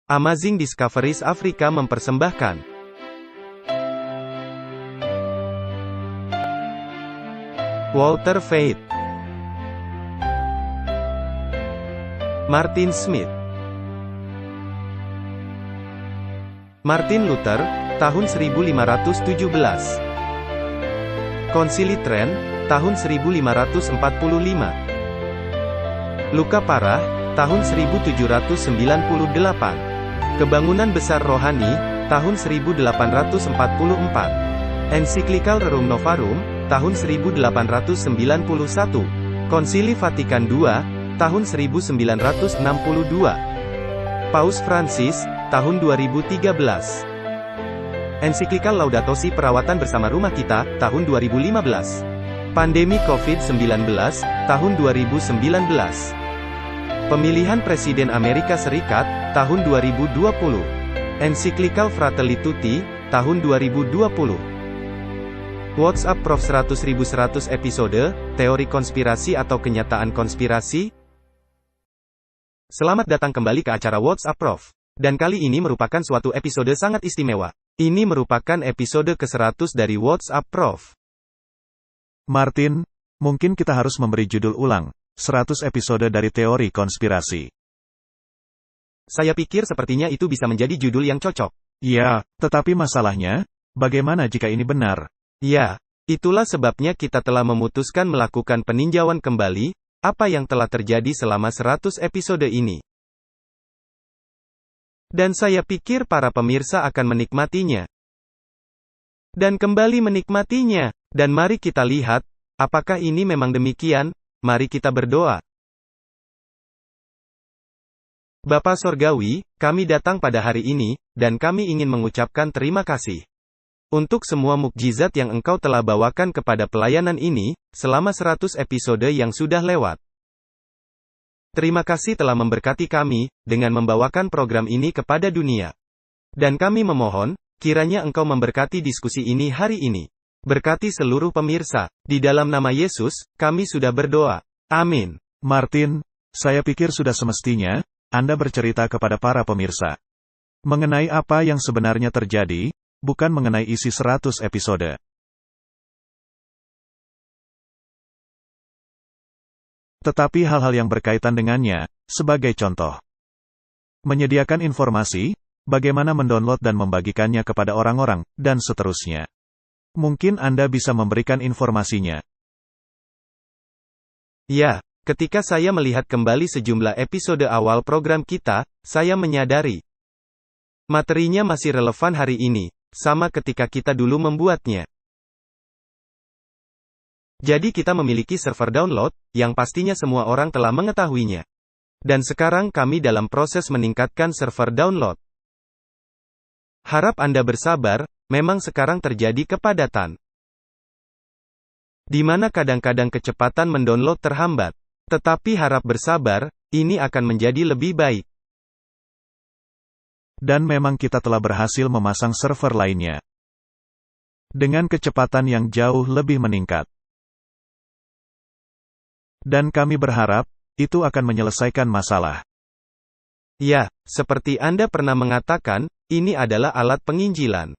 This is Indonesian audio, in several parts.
Amazing Discoveries Afrika mempersembahkan Walter Veith, Martin Smith, Martin Luther, tahun 1517. Konsili Trent, tahun 1545. Luka Parah, tahun 1798. Kebangunan Besar Rohani, tahun 1844. Ensiklikal Rerum Novarum, tahun 1891. Konsili Vatikan II, tahun 1962. Paus Francis, tahun 2013. Ensiklikal Laudato Si Perawatan Bersama Rumah Kita, tahun 2015. Pandemi COVID-19, tahun 2019. Pemilihan Presiden Amerika Serikat, tahun 2020. Ensiklikal Fratelli Tutti, tahun 2020. WhatsApp Prof 100.100 episode, teori konspirasi atau kenyataan konspirasi? Selamat datang kembali ke acara WhatsApp Prof. Dan kali ini merupakan suatu episode sangat istimewa. Ini merupakan episode ke-100 dari WhatsApp Prof. Martin, mungkin kita harus memberi judul ulang, 100 episode dari teori konspirasi. Saya pikir sepertinya itu bisa menjadi judul yang cocok. Ya, tetapi masalahnya, bagaimana jika ini benar? Ya, itulah sebabnya kita telah memutuskan melakukan peninjauan kembali, apa yang telah terjadi selama 100 episode ini. Dan saya pikir para pemirsa akan menikmatinya. Dan kembali menikmatinya. Dan mari kita lihat, apakah ini memang demikian? Mari kita berdoa. Bapa Sorgawi, kami datang pada hari ini, dan kami ingin mengucapkan terima kasih untuk semua mukjizat yang Engkau telah bawakan kepada pelayanan ini, selama 100 episode yang sudah lewat. Terima kasih telah memberkati kami, dengan membawakan program ini kepada dunia. Dan kami memohon, kiranya Engkau memberkati diskusi ini hari ini. Berkati seluruh pemirsa. Di dalam nama Yesus, kami sudah berdoa. Amin. Martin, saya pikir sudah semestinya, Anda bercerita kepada para pemirsa mengenai apa yang sebenarnya terjadi, bukan mengenai isi 100 episode. Tetapi hal-hal yang berkaitan dengannya, sebagai contoh. Menyediakan informasi, bagaimana mendownload dan membagikannya kepada orang-orang, dan seterusnya. Mungkin Anda bisa memberikan informasinya. Ya, ketika saya melihat kembali sejumlah episode awal program kita, saya menyadari materinya masih relevan hari ini, sama ketika kita dulu membuatnya. Jadi kita memiliki server download, yang pastinya semua orang telah mengetahuinya. Dan sekarang kami dalam proses meningkatkan server download. Harap Anda bersabar, memang sekarang terjadi kepadatan. Di mana kadang-kadang kecepatan mendownload terhambat. Tetapi harap bersabar, ini akan menjadi lebih baik. Dan memang kita telah berhasil memasang server lainnya dengan kecepatan yang jauh lebih meningkat. Dan kami berharap, itu akan menyelesaikan masalah. Ya, seperti Anda pernah mengatakan, ini adalah alat penginjilan.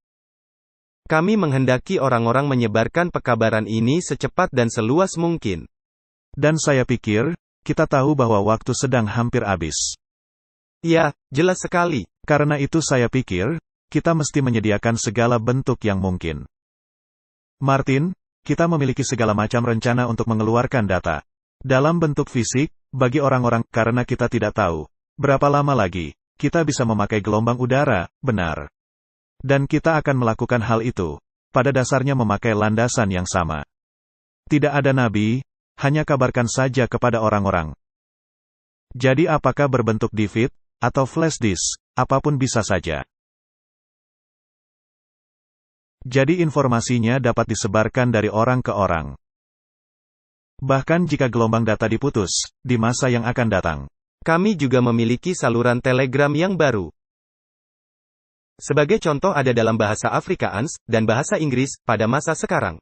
Kami menghendaki orang-orang menyebarkan pekabaran ini secepat dan seluas mungkin. Dan saya pikir, kita tahu bahwa waktu sedang hampir habis. Ya, jelas sekali. Karena itu saya pikir, kita mesti menyediakan segala bentuk yang mungkin. Martin, kita memiliki segala macam rencana untuk mengeluarkan data dalam bentuk fisik, bagi orang-orang, karena kita tidak tahu berapa lama lagi kita bisa memakai gelombang udara, benar. Dan kita akan melakukan hal itu, pada dasarnya memakai landasan yang sama. Tidak ada nabi, hanya kabarkan saja kepada orang-orang. Jadi apakah berbentuk DVD, atau flash disk, apapun bisa saja. Jadi informasinya dapat disebarkan dari orang ke orang. Bahkan jika gelombang data diputus, di masa yang akan datang. Kami juga memiliki saluran Telegram yang baru. Sebagai contoh ada dalam bahasa Afrikaans, dan bahasa Inggris, pada masa sekarang.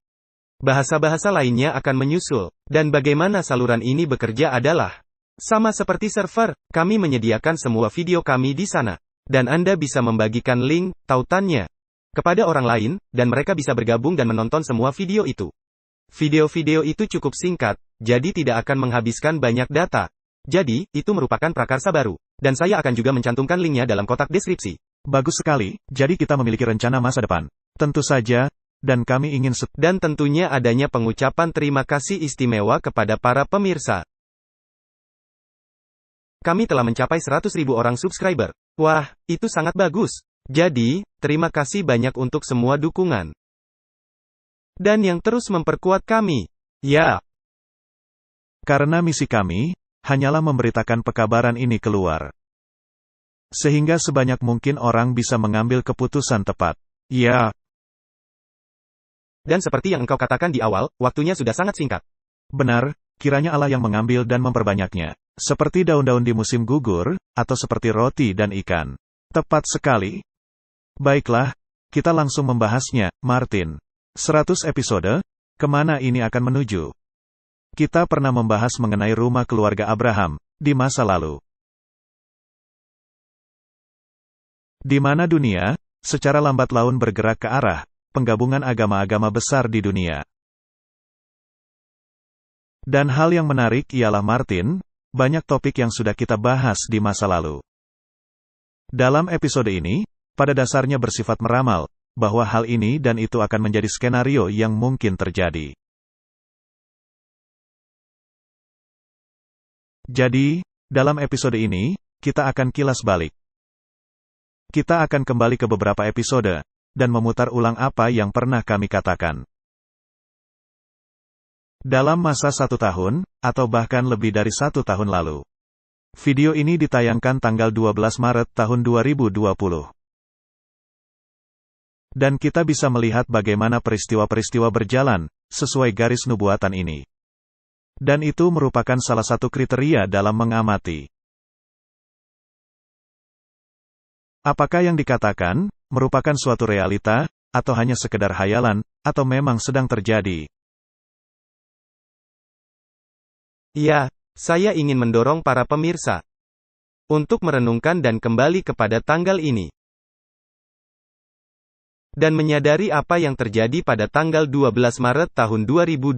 Bahasa-bahasa lainnya akan menyusul. Dan bagaimana saluran ini bekerja adalah sama seperti server, kami menyediakan semua video kami di sana. Dan Anda bisa membagikan link tautannya kepada orang lain, dan mereka bisa bergabung dan menonton semua video itu. Video-video itu cukup singkat, jadi tidak akan menghabiskan banyak data. Jadi, itu merupakan prakarsa baru. Dan saya akan juga mencantumkan linknya dalam kotak deskripsi. Bagus sekali, jadi kita memiliki rencana masa depan. Tentu saja, dan kami ingin dan tentunya adanya pengucapan terima kasih istimewa kepada para pemirsa. Kami telah mencapai 100.000 orang subscriber. Wah, itu sangat bagus. Jadi, terima kasih banyak untuk semua dukungan. Dan yang terus memperkuat kami. Ya. Karena misi kami, hanyalah memberitakan pekabaran ini keluar. Sehingga sebanyak mungkin orang bisa mengambil keputusan tepat. Ya. Dan seperti yang engkau katakan di awal, waktunya sudah sangat singkat. Benar, kiranya Allah yang mengambil dan memperbanyaknya. Seperti daun-daun di musim gugur, atau seperti roti dan ikan. Tepat sekali. Baiklah, kita langsung membahasnya, Martin. 100 episode, kemana ini akan menuju? Kita pernah membahas mengenai rumah keluarga Abraham, di masa lalu. Di mana dunia, secara lambat laun bergerak ke arah, penggabungan agama-agama besar di dunia. Dan hal yang menarik ialah Martin, banyak topik yang sudah kita bahas di masa lalu. Dalam episode ini, pada dasarnya bersifat meramal, bahwa hal ini dan itu akan menjadi skenario yang mungkin terjadi. Jadi, dalam episode ini, kita akan kilas balik. Kita akan kembali ke beberapa episode, dan memutar ulang apa yang pernah kami katakan. Dalam masa 1 tahun, atau bahkan lebih dari 1 tahun lalu. Video ini ditayangkan tanggal 12 Maret tahun 2020. Dan kita bisa melihat bagaimana peristiwa-peristiwa berjalan, sesuai garis nubuatan ini. Dan itu merupakan salah satu kriteria dalam mengamati. Apakah yang dikatakan, merupakan suatu realita, atau hanya sekedar hayalan, atau memang sedang terjadi? Ya, saya ingin mendorong para pemirsa untuk merenungkan dan kembali kepada tanggal ini. Dan menyadari apa yang terjadi pada tanggal 12 Maret tahun 2020.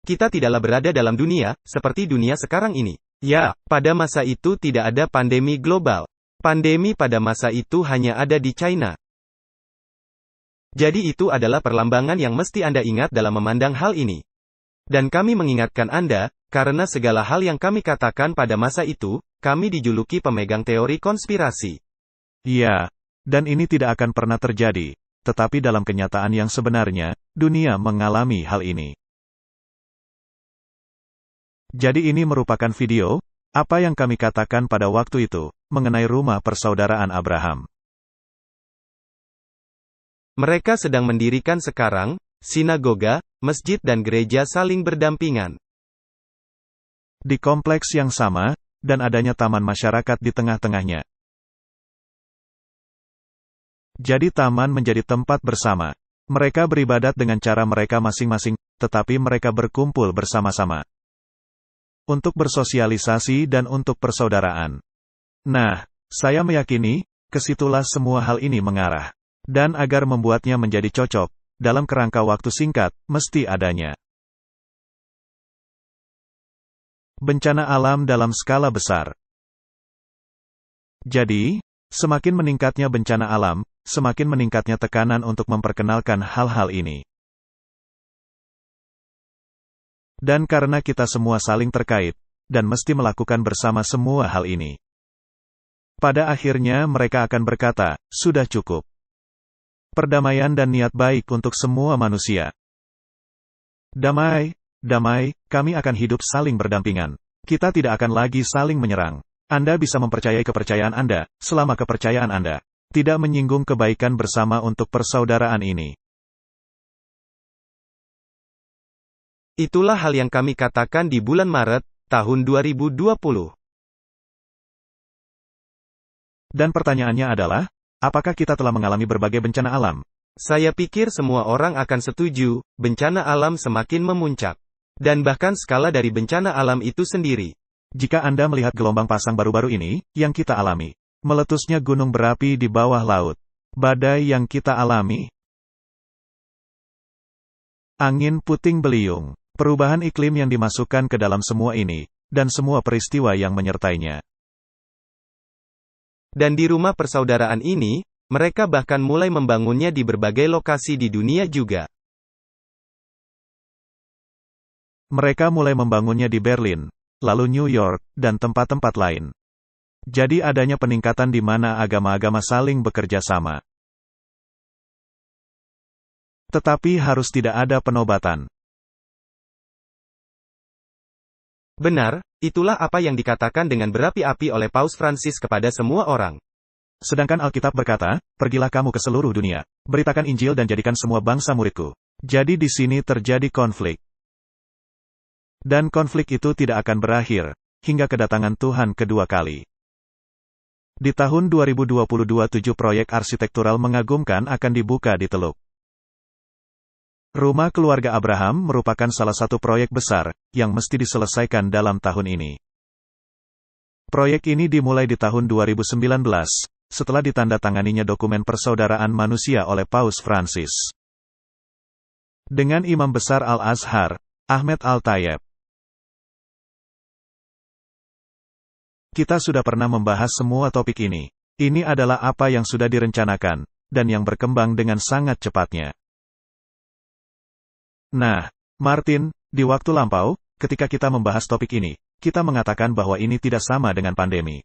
Kita tidaklah berada dalam dunia, seperti dunia sekarang ini. Ya, pada masa itu tidak ada pandemi global. Pandemi pada masa itu hanya ada di China. Jadi itu adalah perlambangan yang mesti Anda ingat dalam memandang hal ini. Dan kami mengingatkan Anda, karena segala hal yang kami katakan pada masa itu, kami dijuluki pemegang teori konspirasi. Ya. Dan ini tidak akan pernah terjadi, tetapi dalam kenyataan yang sebenarnya, dunia mengalami hal ini. Jadi ini merupakan video, apa yang kami katakan pada waktu itu, mengenai rumah persaudaraan Abraham. Mereka sedang mendirikan sekarang, sinagoga, masjid dan gereja saling berdampingan. Di kompleks yang sama, dan adanya taman masyarakat di tengah-tengahnya. Jadi taman menjadi tempat bersama. Mereka beribadat dengan cara mereka masing-masing, tetapi mereka berkumpul bersama-sama. Untuk bersosialisasi dan untuk persaudaraan. Nah, saya meyakini, kesitulah semua hal ini mengarah. Dan agar membuatnya menjadi cocok, dalam kerangka waktu singkat, mesti adanya bencana alam dalam skala besar. Jadi, semakin meningkatnya bencana alam, semakin meningkatnya tekanan untuk memperkenalkan hal-hal ini. Dan karena kita semua saling terkait, dan mesti melakukan bersama semua hal ini. Pada akhirnya mereka akan berkata, sudah cukup. Perdamaian dan niat baik untuk semua manusia. Damai, damai, kami akan hidup saling berdampingan. Kita tidak akan lagi saling menyerang. Anda bisa mempercayai kepercayaan Anda, selama kepercayaan Anda tidak menyinggung kebaikan bersama untuk persaudaraan ini. Itulah hal yang kami katakan di bulan Maret, tahun 2020. Dan pertanyaannya adalah, apakah kita telah mengalami berbagai bencana alam? Saya pikir semua orang akan setuju, bencana alam semakin memuncak. Dan bahkan skala dari bencana alam itu sendiri. Jika Anda melihat gelombang pasang baru-baru ini, yang kita alami. Meletusnya gunung berapi di bawah laut. Badai yang kita alami. Angin puting beliung. Perubahan iklim yang dimasukkan ke dalam semua ini, dan semua peristiwa yang menyertainya. Dan di rumah persaudaraan ini, mereka bahkan mulai membangunnya di berbagai lokasi di dunia juga. Mereka mulai membangunnya di Berlin, lalu New York, dan tempat-tempat lain. Jadi adanya peningkatan di mana agama-agama saling bekerja sama. Tetapi harus tidak ada penobatan. Benar, itulah apa yang dikatakan dengan berapi-api oleh Paus Francis kepada semua orang. Sedangkan Alkitab berkata, "Pergilah kamu ke seluruh dunia, beritakan Injil dan jadikan semua bangsa muridku." Jadi di sini terjadi konflik. Dan konflik itu tidak akan berakhir, hingga kedatangan Tuhan kedua kali. Di tahun 2022 7 proyek arsitektural mengagumkan akan dibuka di Teluk. Rumah keluarga Abraham merupakan salah satu proyek besar, yang mesti diselesaikan dalam tahun ini. Proyek ini dimulai di tahun 2019, setelah ditandatanganinya dokumen persaudaraan manusia oleh Paus Francis. Dengan Imam Besar Al-Azhar, Ahmed Al-Tayeb. Kita sudah pernah membahas semua topik ini. Ini adalah apa yang sudah direncanakan, dan yang berkembang dengan sangat cepatnya. Nah, Martin, di waktu lampau, ketika kita membahas topik ini, kita mengatakan bahwa ini tidak sama dengan pandemi.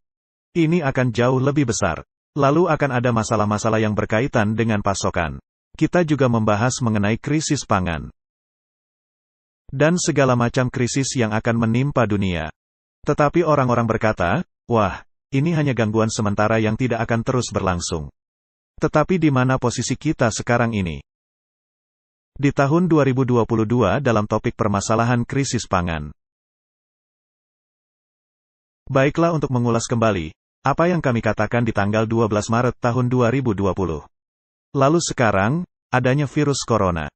Ini akan jauh lebih besar. Lalu akan ada masalah-masalah yang berkaitan dengan pasokan. Kita juga membahas mengenai krisis pangan. Dan segala macam krisis yang akan menimpa dunia. Tetapi orang-orang berkata, wah, ini hanya gangguan sementara yang tidak akan terus berlangsung. Tetapi di mana posisi kita sekarang ini? Di tahun 2022 dalam topik permasalahan krisis pangan. Baiklah, untuk mengulas kembali, apa yang kami katakan di tanggal 12 Maret tahun 2020. Lalu sekarang, adanya virus corona.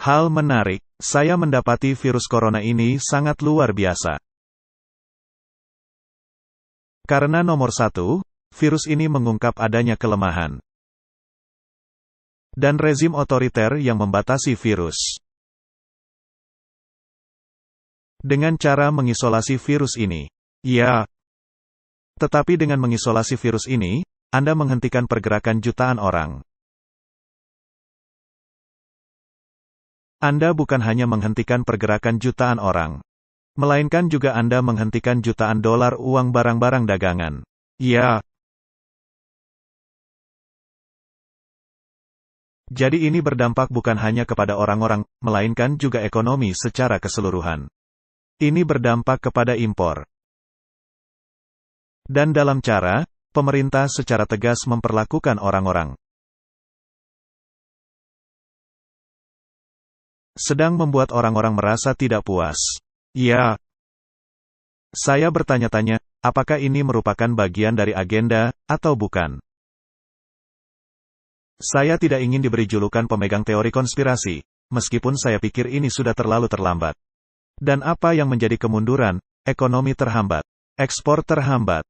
Hal menarik, saya mendapati virus corona ini sangat luar biasa. Karena nomor satu, virus ini mengungkap adanya kelemahan. Dan rezim otoriter yang membatasi virus. Dengan cara mengisolasi virus ini. Ya. Tetapi dengan mengisolasi virus ini, Anda menghentikan pergerakan jutaan orang. Anda bukan hanya menghentikan pergerakan jutaan orang, melainkan juga Anda menghentikan jutaan dolar uang barang-barang dagangan. Ya. Jadi ini berdampak bukan hanya kepada orang-orang, melainkan juga ekonomi secara keseluruhan. Ini berdampak kepada impor. Dan dalam cara, pemerintah secara tegas memperlakukan orang-orang. Sedang membuat orang-orang merasa tidak puas. Ya. Saya bertanya-tanya, apakah ini merupakan bagian dari agenda, atau bukan? Saya tidak ingin diberi julukan pemegang teori konspirasi, meskipun saya pikir ini sudah terlalu terlambat. Dan apa yang menjadi kemunduran? Ekonomi terhambat. Ekspor terhambat.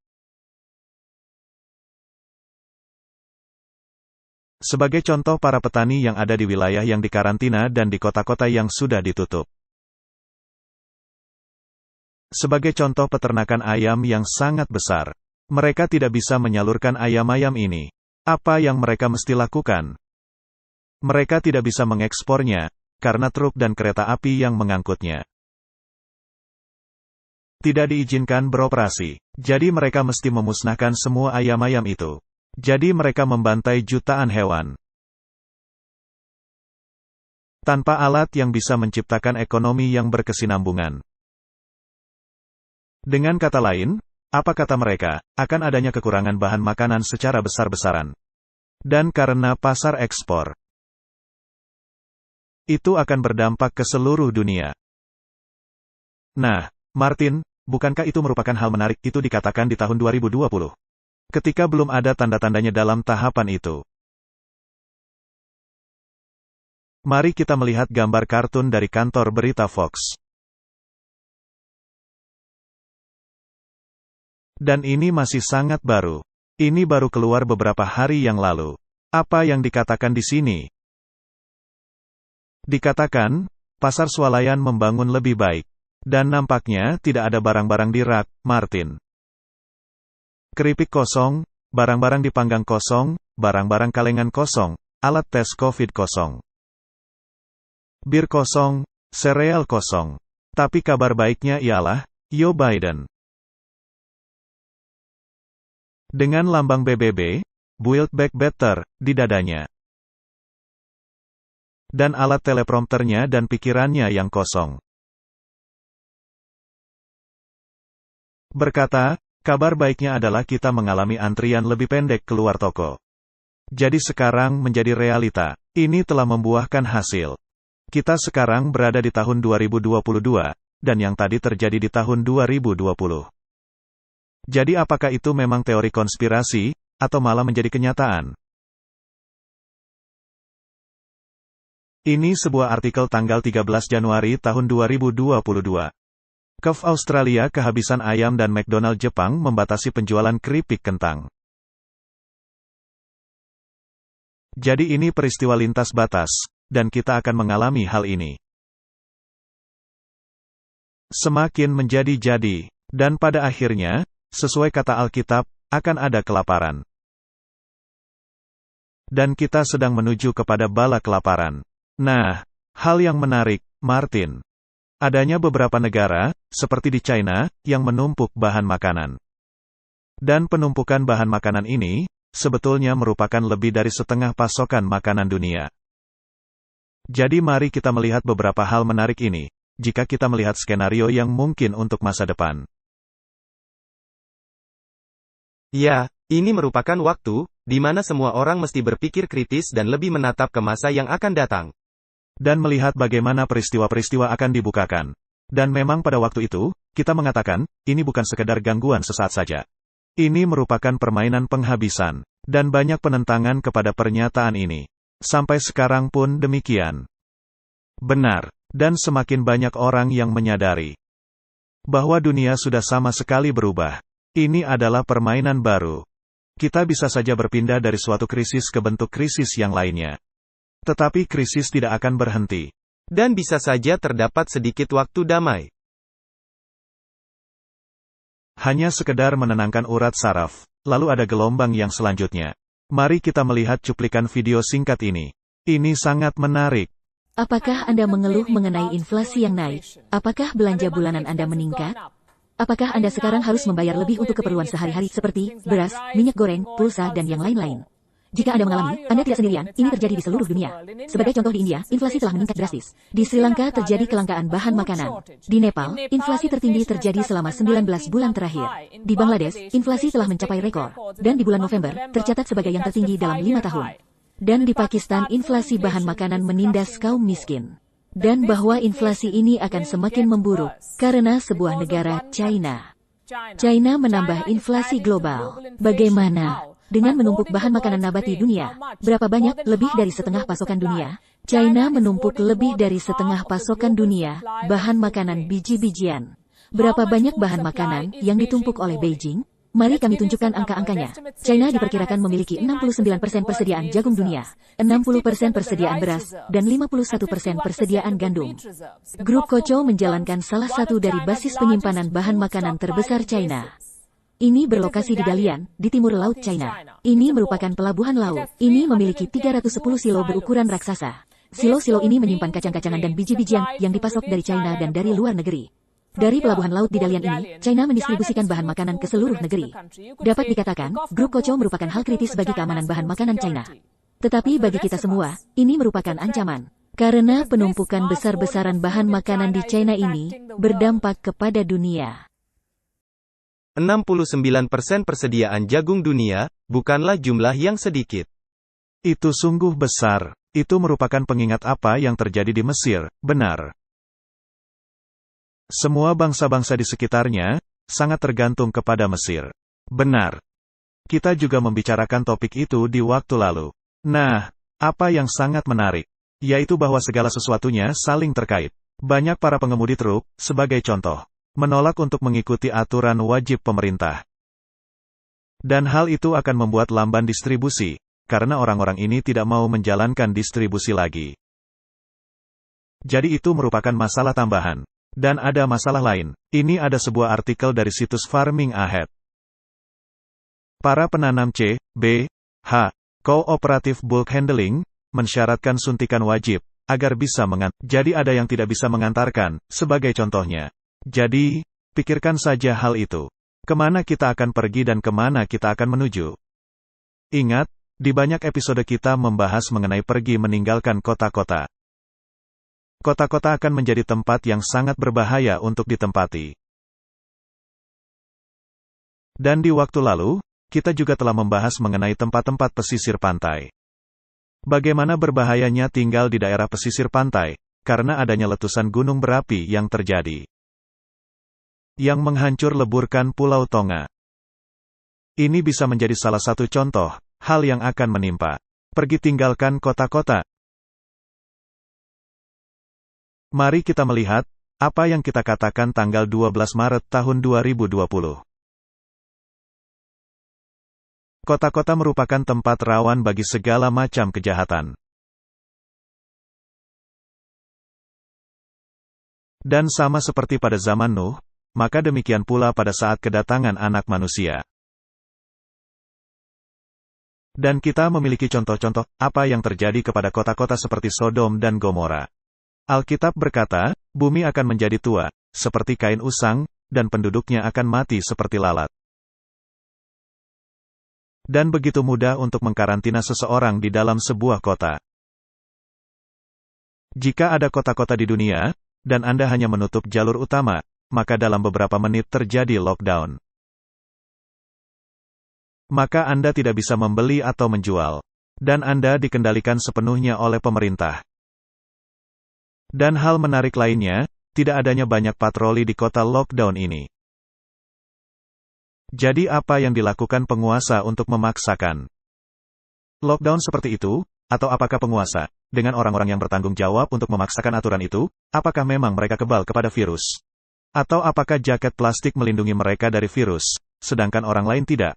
Sebagai contoh, para petani yang ada di wilayah yang dikarantina dan di kota-kota yang sudah ditutup. Sebagai contoh, peternakan ayam yang sangat besar. Mereka tidak bisa menyalurkan ayam-ayam ini. Apa yang mereka mesti lakukan? Mereka tidak bisa mengekspornya, karena truk dan kereta api yang mengangkutnya tidak diizinkan beroperasi. Jadi mereka mesti memusnahkan semua ayam-ayam itu. Jadi mereka membantai jutaan hewan. Tanpa alat yang bisa menciptakan ekonomi yang berkesinambungan. Dengan kata lain, apa kata mereka, akan adanya kekurangan bahan makanan secara besar-besaran. Dan karena pasar ekspor, itu akan berdampak ke seluruh dunia. Nah, Martin, bukankah itu merupakan hal menarik? Itu dikatakan di tahun 2020. Ketika belum ada tanda-tandanya dalam tahapan itu. Mari kita melihat gambar kartun dari kantor berita Fox. Dan ini masih sangat baru. Ini baru keluar beberapa hari yang lalu. Apa yang dikatakan di sini? Dikatakan, pasar swalayan membangun lebih baik. Dan nampaknya tidak ada barang-barang di rak, Martin. Keripik kosong, barang-barang dipanggang kosong, barang-barang kalengan kosong, alat tes COVID kosong. Bir kosong, sereal kosong. Tapi kabar baiknya ialah, Joe Biden. Dengan lambang BBB, Build Back Better, di dadanya. Dan alat teleprompternya dan pikirannya yang kosong. Berkata, kabar baiknya adalah kita mengalami antrian lebih pendek keluar toko. Jadi sekarang menjadi realita. Ini telah membuahkan hasil. Kita sekarang berada di tahun 2022, dan yang tadi terjadi di tahun 2020. Jadi apakah itu memang teori konspirasi, atau malah menjadi kenyataan? Ini sebuah artikel tanggal 13 Januari tahun 2022. KFC Australia kehabisan ayam dan McDonald Jepang membatasi penjualan keripik kentang. Jadi ini peristiwa lintas batas, dan kita akan mengalami hal ini. Semakin menjadi-jadi, dan pada akhirnya, sesuai kata Alkitab, akan ada kelaparan. Dan kita sedang menuju kepada bala kelaparan. Nah, hal yang menarik, Martin. Adanya beberapa negara, seperti di China, yang menumpuk bahan makanan. Dan penumpukan bahan makanan ini, sebetulnya merupakan lebih dari setengah pasokan makanan dunia. Jadi mari kita melihat beberapa hal menarik ini, jika kita melihat skenario yang mungkin untuk masa depan. Ya, ini merupakan waktu, di mana semua orang mesti berpikir kritis dan lebih menatap ke masa yang akan datang. Dan melihat bagaimana peristiwa-peristiwa akan dibukakan. Dan memang pada waktu itu, kita mengatakan, ini bukan sekedar gangguan sesaat saja. Ini merupakan permainan penghabisan, dan banyak penentangan kepada pernyataan ini. Sampai sekarang pun demikian. Benar, dan semakin banyak orang yang menyadari bahwa dunia sudah sama sekali berubah. Ini adalah permainan baru. Kita bisa saja berpindah dari suatu krisis ke bentuk krisis yang lainnya. Tetapi krisis tidak akan berhenti. Dan bisa saja terdapat sedikit waktu damai. Hanya sekedar menenangkan urat saraf. Lalu ada gelombang yang selanjutnya. Mari kita melihat cuplikan video singkat ini. Ini sangat menarik. Apakah Anda mengeluh mengenai inflasi yang naik? Apakah belanja bulanan Anda meningkat? Apakah Anda sekarang harus membayar lebih untuk keperluan sehari-hari seperti beras, minyak goreng, pulsa, dan yang lain-lain? Jika Anda mengalami, Anda tidak sendirian, ini terjadi di seluruh dunia. Sebagai contoh di India, inflasi telah meningkat drastis. Di Sri Lanka terjadi kelangkaan bahan makanan. Di Nepal, inflasi tertinggi terjadi selama 19 bulan terakhir. Di Bangladesh, inflasi telah mencapai rekor. Dan di bulan November, tercatat sebagai yang tertinggi dalam 5 tahun. Dan di Pakistan, inflasi bahan makanan menindas kaum miskin. Dan bahwa inflasi ini akan semakin memburuk, karena sebuah negara, China. China menambah inflasi global. Bagaimana? Dengan menumpuk bahan makanan nabati dunia, berapa banyak, lebih dari setengah pasokan dunia? China menumpuk lebih dari setengah pasokan dunia, bahan makanan biji-bijian. Berapa banyak bahan makanan yang ditumpuk oleh Beijing? Mari kami tunjukkan angka-angkanya. China diperkirakan memiliki 69% persediaan jagung dunia, 60% persediaan beras, dan 51% persediaan gandum. Grup Kocho menjalankan salah satu dari basis penyimpanan bahan makanan terbesar China. Ini berlokasi di Dalian, di timur Laut China. Ini merupakan pelabuhan laut. Ini memiliki 310 silo berukuran raksasa. Silo-silo ini menyimpan kacang-kacangan dan biji-bijian yang dipasok dari China dan dari luar negeri. Dari pelabuhan laut di Dalian ini, China mendistribusikan bahan makanan ke seluruh negeri. Dapat dikatakan, Grup Kocho merupakan hal kritis bagi keamanan bahan makanan China. Tetapi bagi kita semua, ini merupakan ancaman. Karena penumpukan besar-besaran bahan makanan di China ini berdampak kepada dunia. 69% persediaan jagung dunia, bukanlah jumlah yang sedikit. Itu sungguh besar. Itu merupakan pengingat apa yang terjadi di Mesir, benar. Semua bangsa-bangsa di sekitarnya, sangat tergantung kepada Mesir. Benar. Kita juga membicarakan topik itu di waktu lalu. Nah, apa yang sangat menarik, yaitu bahwa segala sesuatunya saling terkait. Banyak para pengemudi truk, sebagai contoh, menolak untuk mengikuti aturan wajib pemerintah. Dan hal itu akan membuat lamban distribusi, karena orang-orang ini tidak mau menjalankan distribusi lagi. Jadi itu merupakan masalah tambahan. Dan ada masalah lain. Ini ada sebuah artikel dari situs Farming Ahead. Para penanam C, B, H, Cooperative Bulk Handling, mensyaratkan suntikan wajib, agar bisa Jadi ada yang tidak bisa mengantarkan, sebagai contohnya. Jadi, pikirkan saja hal itu. Kemana kita akan pergi dan kemana kita akan menuju? Ingat, di banyak episode kita membahas mengenai pergi meninggalkan kota-kota. Kota-kota akan menjadi tempat yang sangat berbahaya untuk ditempati. Dan di waktu lalu, kita juga telah membahas mengenai tempat-tempat pesisir pantai. Bagaimana berbahayanya tinggal di daerah pesisir pantai, karena adanya letusan gunung berapi yang terjadi. Yang menghancur leburkan Pulau Tonga. Ini bisa menjadi salah satu contoh, hal yang akan menimpa. Pergi tinggalkan kota-kota. Mari kita melihat, apa yang kita katakan tanggal 12 Maret tahun 2020. Kota-kota merupakan tempat rawan bagi segala macam kejahatan. Dan sama seperti pada zaman Nuh, maka demikian pula pada saat kedatangan Anak Manusia. Dan kita memiliki contoh-contoh apa yang terjadi kepada kota-kota seperti Sodom dan Gomora. Alkitab berkata, bumi akan menjadi tua, seperti kain usang, dan penduduknya akan mati seperti lalat. Dan begitu mudah untuk mengkarantina seseorang di dalam sebuah kota. Jika ada kota-kota di dunia, dan Anda hanya menutup jalur utama, maka dalam beberapa menit terjadi lockdown. Maka Anda tidak bisa membeli atau menjual. Dan Anda dikendalikan sepenuhnya oleh pemerintah. Dan hal menarik lainnya, tidak adanya banyak patroli di kota lockdown ini. Jadi apa yang dilakukan penguasa untuk memaksakan lockdown seperti itu? Atau apakah penguasa, dengan orang-orang yang bertanggung jawab untuk memaksakan aturan itu, apakah memang mereka kebal kepada virus? Atau apakah jaket plastik melindungi mereka dari virus, sedangkan orang lain tidak?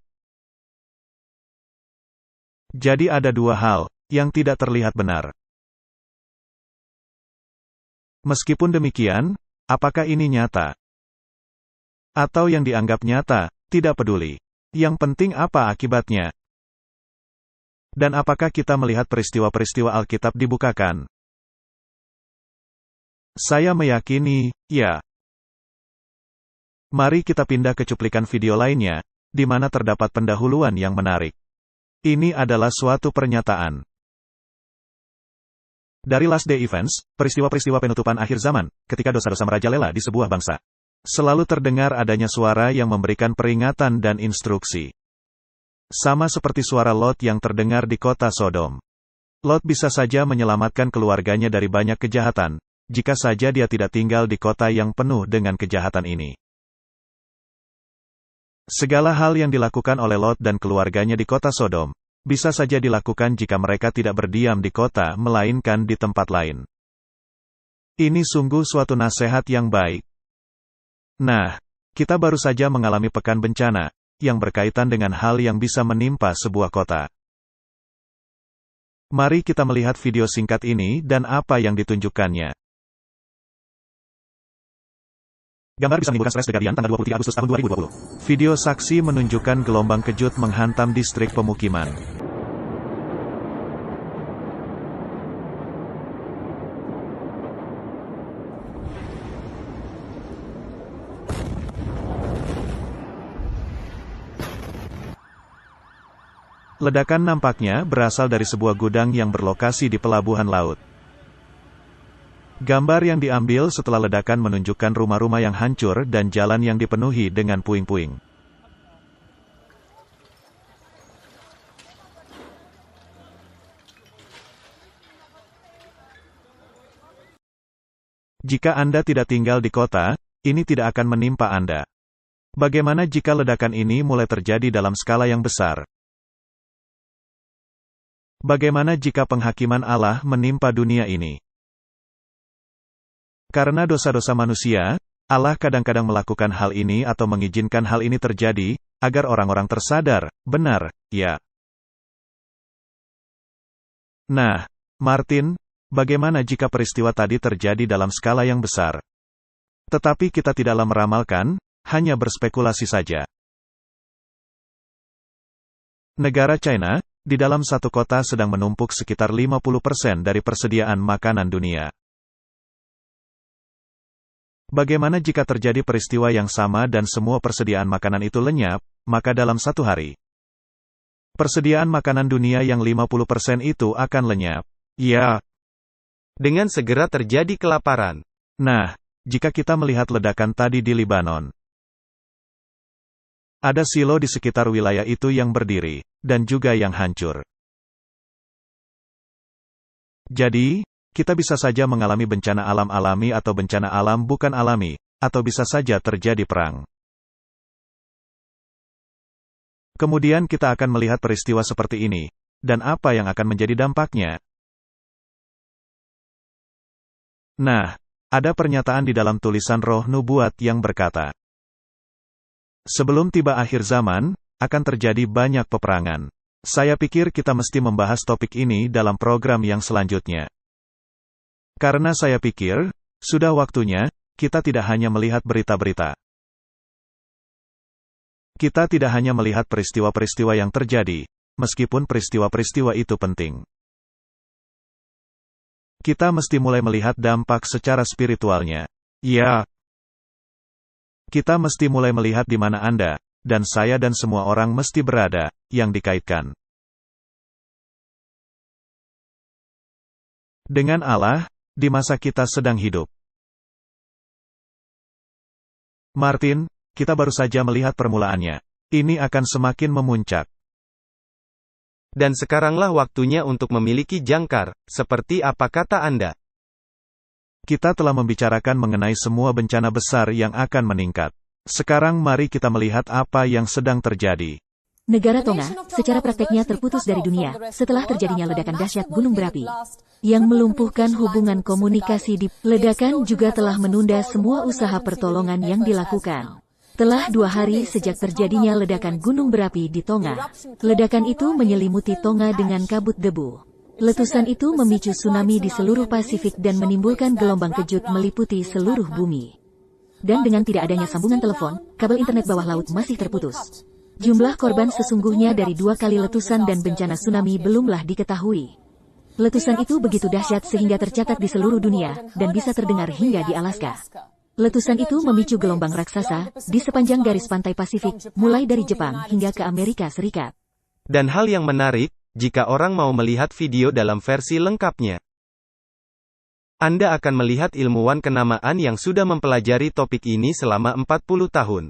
Jadi ada dua hal, yang tidak terlihat benar. Meskipun demikian, apakah ini nyata? Atau yang dianggap nyata, tidak peduli. Yang penting apa akibatnya? Dan apakah kita melihat peristiwa-peristiwa Alkitab dibukakan? Saya meyakini, ya. Mari kita pindah ke cuplikan video lainnya, di mana terdapat pendahuluan yang menarik. Ini adalah suatu pernyataan. Dari Last Day Events, peristiwa-peristiwa penutupan akhir zaman, ketika dosa-dosa merajalela di sebuah bangsa. Selalu terdengar adanya suara yang memberikan peringatan dan instruksi. Sama seperti suara Lot yang terdengar di kota Sodom. Lot bisa saja menyelamatkan keluarganya dari banyak kejahatan, jika saja dia tidak tinggal di kota yang penuh dengan kejahatan ini. Segala hal yang dilakukan oleh Lot dan keluarganya di kota Sodom, bisa saja dilakukan jika mereka tidak berdiam di kota melainkan di tempat lain. Ini sungguh suatu nasihat yang baik. Nah, kita baru saja mengalami pekan bencana, yang berkaitan dengan hal yang bisa menimpa sebuah kota. Mari kita melihat video singkat ini dan apa yang ditunjukkannya. Gambar bisa menimbulkan stres The Guardian tanggal 23 Agustus tahun 2020. Video saksi menunjukkan gelombang kejut menghantam distrik pemukiman. Ledakan nampaknya berasal dari sebuah gudang yang berlokasi di pelabuhan laut. Gambar yang diambil setelah ledakan menunjukkan rumah-rumah yang hancur dan jalan yang dipenuhi dengan puing-puing. Jika Anda tidak tinggal di kota, ini tidak akan menimpa Anda. Bagaimana jika ledakan ini mulai terjadi dalam skala yang besar? Bagaimana jika penghakiman Allah menimpa dunia ini? Karena dosa-dosa manusia, Allah kadang-kadang melakukan hal ini atau mengizinkan hal ini terjadi, agar orang-orang tersadar, benar, ya. Nah, Martin, bagaimana jika peristiwa tadi terjadi dalam skala yang besar? Tetapi kita tidaklah meramalkan, hanya berspekulasi saja. Negara China, di dalam satu kota sedang menumpuk sekitar 50% dari persediaan makanan dunia. Bagaimana jika terjadi peristiwa yang sama dan semua persediaan makanan itu lenyap, maka dalam satu hari, persediaan makanan dunia yang 50% itu akan lenyap. Ya. Dengan segera terjadi kelaparan. Nah, jika kita melihat ledakan tadi di Libanon, ada silo di sekitar wilayah itu yang berdiri, dan juga yang hancur. Jadi, kita bisa saja mengalami bencana alam alami atau bencana alam bukan alami, atau bisa saja terjadi perang. Kemudian kita akan melihat peristiwa seperti ini, dan apa yang akan menjadi dampaknya. Nah, ada pernyataan di dalam tulisan Roh Nubuat yang berkata, sebelum tiba akhir zaman, akan terjadi banyak peperangan. Saya pikir kita mesti membahas topik ini dalam program yang selanjutnya. Karena saya pikir, sudah waktunya, kita tidak hanya melihat berita-berita. Kita tidak hanya melihat peristiwa-peristiwa yang terjadi, meskipun peristiwa-peristiwa itu penting. Kita mesti mulai melihat dampak secara spiritualnya. Ya. Kita mesti mulai melihat di mana Anda, dan saya dan semua orang mesti berada, yang dikaitkan dengan Allah, di masa kita sedang hidup. Martin, kita baru saja melihat permulaannya. Ini akan semakin memuncak. Dan sekaranglah waktunya untuk memiliki jangkar, seperti apa kata Anda? Kita telah membicarakan mengenai semua bencana besar yang akan meningkat. Sekarang mari kita melihat apa yang sedang terjadi. Negara Tonga, secara prakteknya terputus dari dunia, setelah terjadinya ledakan dahsyat gunung berapi, yang melumpuhkan hubungan komunikasi di ledakan juga telah menunda semua usaha pertolongan yang dilakukan. Telah 2 hari sejak terjadinya ledakan gunung berapi di Tonga. Ledakan itu menyelimuti Tonga dengan kabut debu. Letusan itu memicu tsunami di seluruh Pasifik dan menimbulkan gelombang kejut meliputi seluruh bumi. Dan dengan tidak adanya sambungan telepon, kabel internet bawah laut masih terputus. Jumlah korban sesungguhnya dari 2 kali letusan dan bencana tsunami belumlah diketahui. Letusan itu begitu dahsyat sehingga tercatat di seluruh dunia, dan bisa terdengar hingga di Alaska. Letusan itu memicu gelombang raksasa di sepanjang garis pantai Pasifik, mulai dari Jepang hingga ke Amerika Serikat. Dan hal yang menarik, jika orang mau melihat video dalam versi lengkapnya, Anda akan melihat ilmuwan kenamaan yang sudah mempelajari topik ini selama 40 tahun.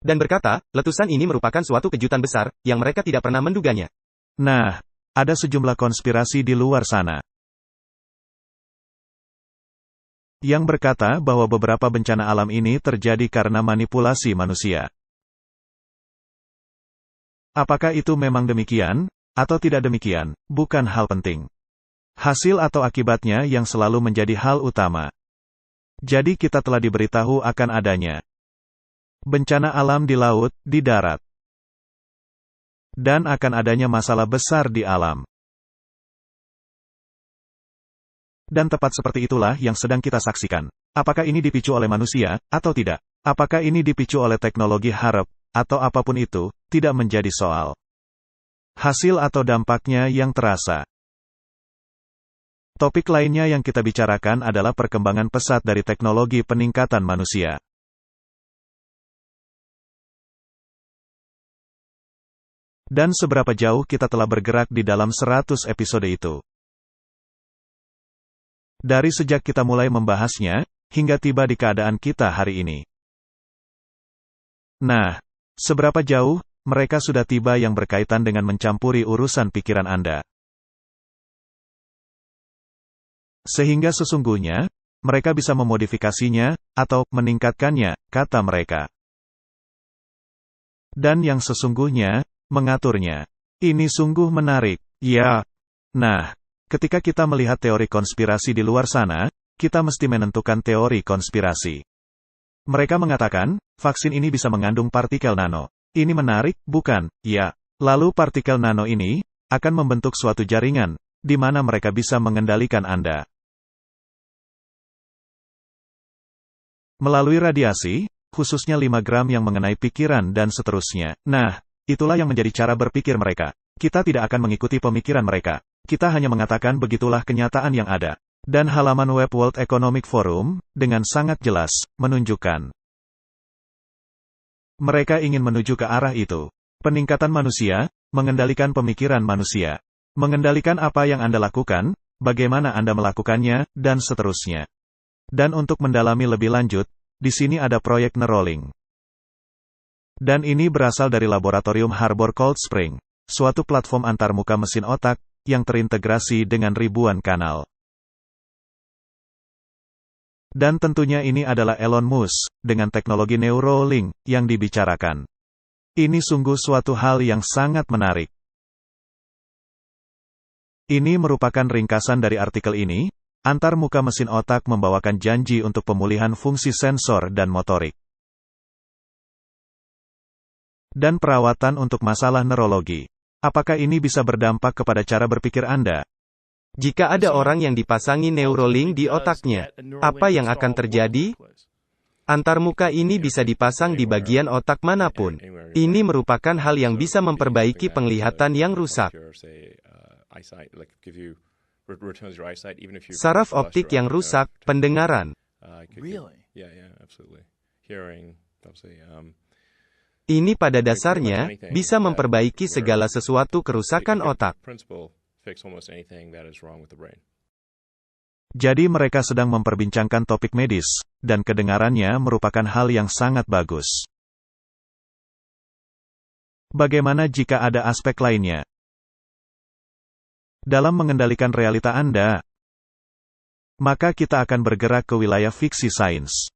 Dan berkata, letusan ini merupakan suatu kejutan besar, yang mereka tidak pernah menduganya. Nah, ada sejumlah konspirasi di luar sana yang berkata bahwa beberapa bencana alam ini terjadi karena manipulasi manusia. Apakah itu memang demikian, atau tidak demikian, bukan hal penting. Hasil atau akibatnya yang selalu menjadi hal utama. Jadi kita telah diberitahu akan adanya bencana alam di laut, di darat, dan akan adanya masalah besar di alam. Dan tepat seperti itulah yang sedang kita saksikan. Apakah ini dipicu oleh manusia, atau tidak? Apakah ini dipicu oleh teknologi harap, atau apapun itu, tidak menjadi soal. Hasil atau dampaknya yang terasa. Topik lainnya yang kita bicarakan adalah perkembangan pesat dari teknologi peningkatan manusia. Dan seberapa jauh kita telah bergerak di dalam 100 episode itu. Dari sejak kita mulai membahasnya, hingga tiba di keadaan kita hari ini. Nah, seberapa jauh mereka sudah tiba yang berkaitan dengan mencampuri urusan pikiran Anda. Sehingga sesungguhnya, mereka bisa memodifikasinya, atau meningkatkannya, kata mereka. Dan yang sesungguhnya, mengaturnya. Ini sungguh menarik, ya. Nah, ketika kita melihat teori konspirasi di luar sana, kita mesti menentukan teori konspirasi. Mereka mengatakan, vaksin ini bisa mengandung partikel nano. Ini menarik, bukan? Ya. Lalu partikel nano ini akan membentuk suatu jaringan, di mana mereka bisa mengendalikan Anda. Melalui radiasi, khususnya 5 gram yang mengenai pikiran dan seterusnya. Nah, itulah yang menjadi cara berpikir mereka. Kita tidak akan mengikuti pemikiran mereka. Kita hanya mengatakan begitulah kenyataan yang ada. Dan halaman web World Economic Forum, dengan sangat jelas, menunjukkan mereka ingin menuju ke arah itu. Peningkatan manusia, mengendalikan pemikiran manusia. Mengendalikan apa yang Anda lakukan, bagaimana Anda melakukannya, dan seterusnya. Dan untuk mendalami lebih lanjut, di sini ada proyek Neuralink. Dan ini berasal dari laboratorium Harbor Cold Spring, suatu platform antarmuka mesin otak, yang terintegrasi dengan ribuan kanal. Dan tentunya ini adalah Elon Musk, dengan teknologi Neuralink, yang dibicarakan. Ini sungguh suatu hal yang sangat menarik. Ini merupakan ringkasan dari artikel ini, antarmuka mesin otak membawakan janji untuk pemulihan fungsi sensor dan motorik. Dan perawatan untuk masalah neurologi. Apakah ini bisa berdampak kepada cara berpikir Anda? Jika ada orang yang dipasangi Neuralink di otaknya, apa yang akan terjadi? Antarmuka ini bisa dipasang di bagian otak manapun. Ini merupakan hal yang bisa memperbaiki penglihatan yang rusak. Saraf optik yang rusak, pendengaran. Ini pada dasarnya bisa memperbaiki segala sesuatu kerusakan otak. Jadi mereka sedang memperbincangkan topik medis, dan kedengarannya merupakan hal yang sangat bagus. Bagaimana jika ada aspek lainnya? Dalam mengendalikan realita Anda, maka kita akan bergerak ke wilayah fiksi sains.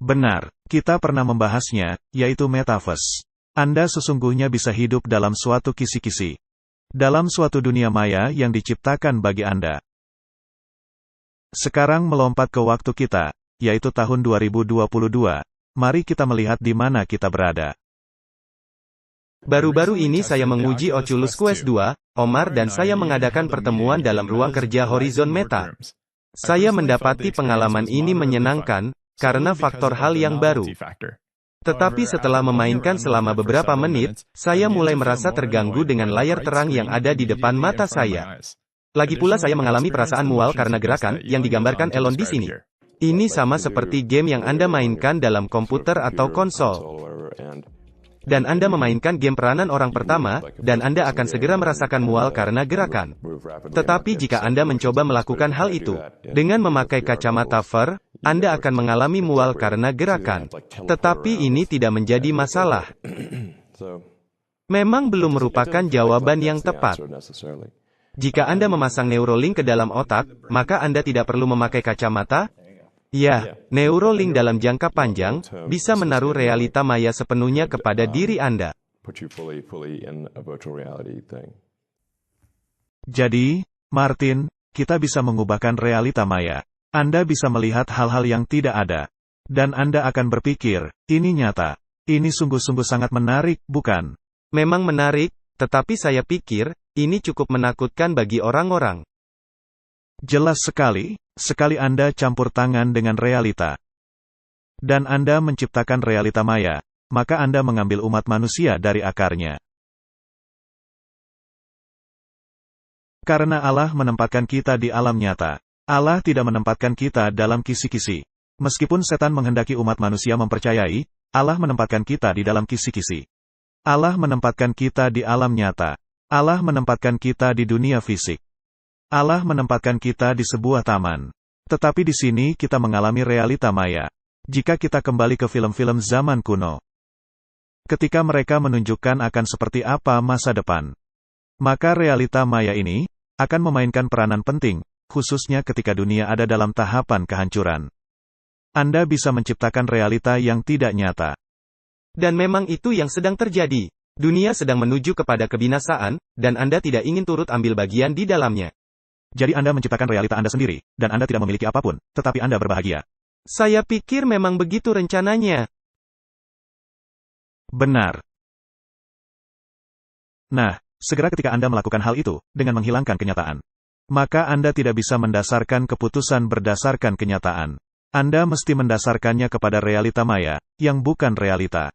Benar, kita pernah membahasnya, yaitu metaverse. Anda sesungguhnya bisa hidup dalam suatu kisi-kisi. Dalam suatu dunia maya yang diciptakan bagi Anda. Sekarang melompat ke waktu kita, yaitu tahun 2022. Mari kita melihat di mana kita berada. Baru-baru ini saya menguji Oculus Quest 2, Omar dan saya mengadakan pertemuan dalam ruang kerja Horizon Meta. Saya mendapati pengalaman ini menyenangkan, karena faktor hal yang baru. Tetapi setelah memainkan selama beberapa menit, saya mulai merasa terganggu dengan layar terang yang ada di depan mata saya. Lagi pula saya mengalami perasaan mual karena gerakan yang digambarkan Elon di sini. Ini sama seperti game yang Anda mainkan dalam komputer atau konsol. Dan Anda memainkan game peranan orang pertama, dan Anda akan segera merasakan mual karena gerakan. Tetapi jika Anda mencoba melakukan hal itu, dengan memakai kacamata VR, Anda akan mengalami mual karena gerakan. Tetapi ini tidak menjadi masalah. Memang belum merupakan jawaban yang tepat. Jika Anda memasang Neuralink ke dalam otak, maka Anda tidak perlu memakai kacamata. Ya, Neuralink dalam jangka panjang, bisa menaruh realita maya sepenuhnya kepada diri Anda. Jadi, Martin, kita bisa mengubahkan realita maya. Anda bisa melihat hal-hal yang tidak ada. Dan Anda akan berpikir, ini nyata. Ini sungguh-sungguh sangat menarik, bukan? Memang menarik, tetapi saya pikir, ini cukup menakutkan bagi orang-orang. Jelas sekali, sekali Anda campur tangan dengan realita. Dan Anda menciptakan realita maya, maka Anda mengambil umat manusia dari akarnya. Karena Allah menempatkan kita di alam nyata. Allah tidak menempatkan kita dalam kisi-kisi. Meskipun setan menghendaki umat manusia mempercayai, Allah menempatkan kita di dalam kisi-kisi. Allah menempatkan kita di alam nyata. Allah menempatkan kita di dunia fisik. Allah menempatkan kita di sebuah taman. Tetapi di sini kita mengalami realita maya. Jika kita kembali ke film-film zaman kuno, ketika mereka menunjukkan akan seperti apa masa depan, maka realita maya ini akan memainkan peranan penting, khususnya ketika dunia ada dalam tahapan kehancuran. Anda bisa menciptakan realita yang tidak nyata. Dan memang itu yang sedang terjadi. Dunia sedang menuju kepada kebinasaan, dan Anda tidak ingin turut ambil bagian di dalamnya. Jadi Anda menciptakan realita Anda sendiri, dan Anda tidak memiliki apapun, tetapi Anda berbahagia. Saya pikir memang begitu rencananya. Benar. Nah, segera ketika Anda melakukan hal itu, dengan menghilangkan kenyataan, maka Anda tidak bisa mendasarkan keputusan berdasarkan kenyataan. Anda mesti mendasarkannya kepada realita maya, yang bukan realita.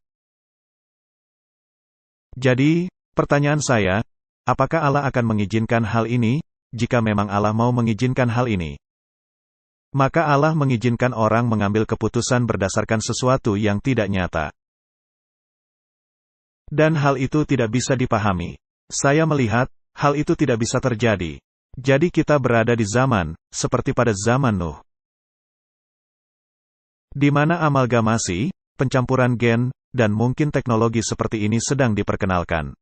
Jadi, pertanyaan saya, apakah Allah akan mengizinkan hal ini? Jika memang Allah mau mengizinkan hal ini, maka Allah mengizinkan orang mengambil keputusan berdasarkan sesuatu yang tidak nyata. Dan hal itu tidak bisa dipahami. Saya melihat, hal itu tidak bisa terjadi. Jadi kita berada di zaman, seperti pada zaman Nuh, di mana amalgamasi, pencampuran gen, dan mungkin teknologi seperti ini sedang diperkenalkan.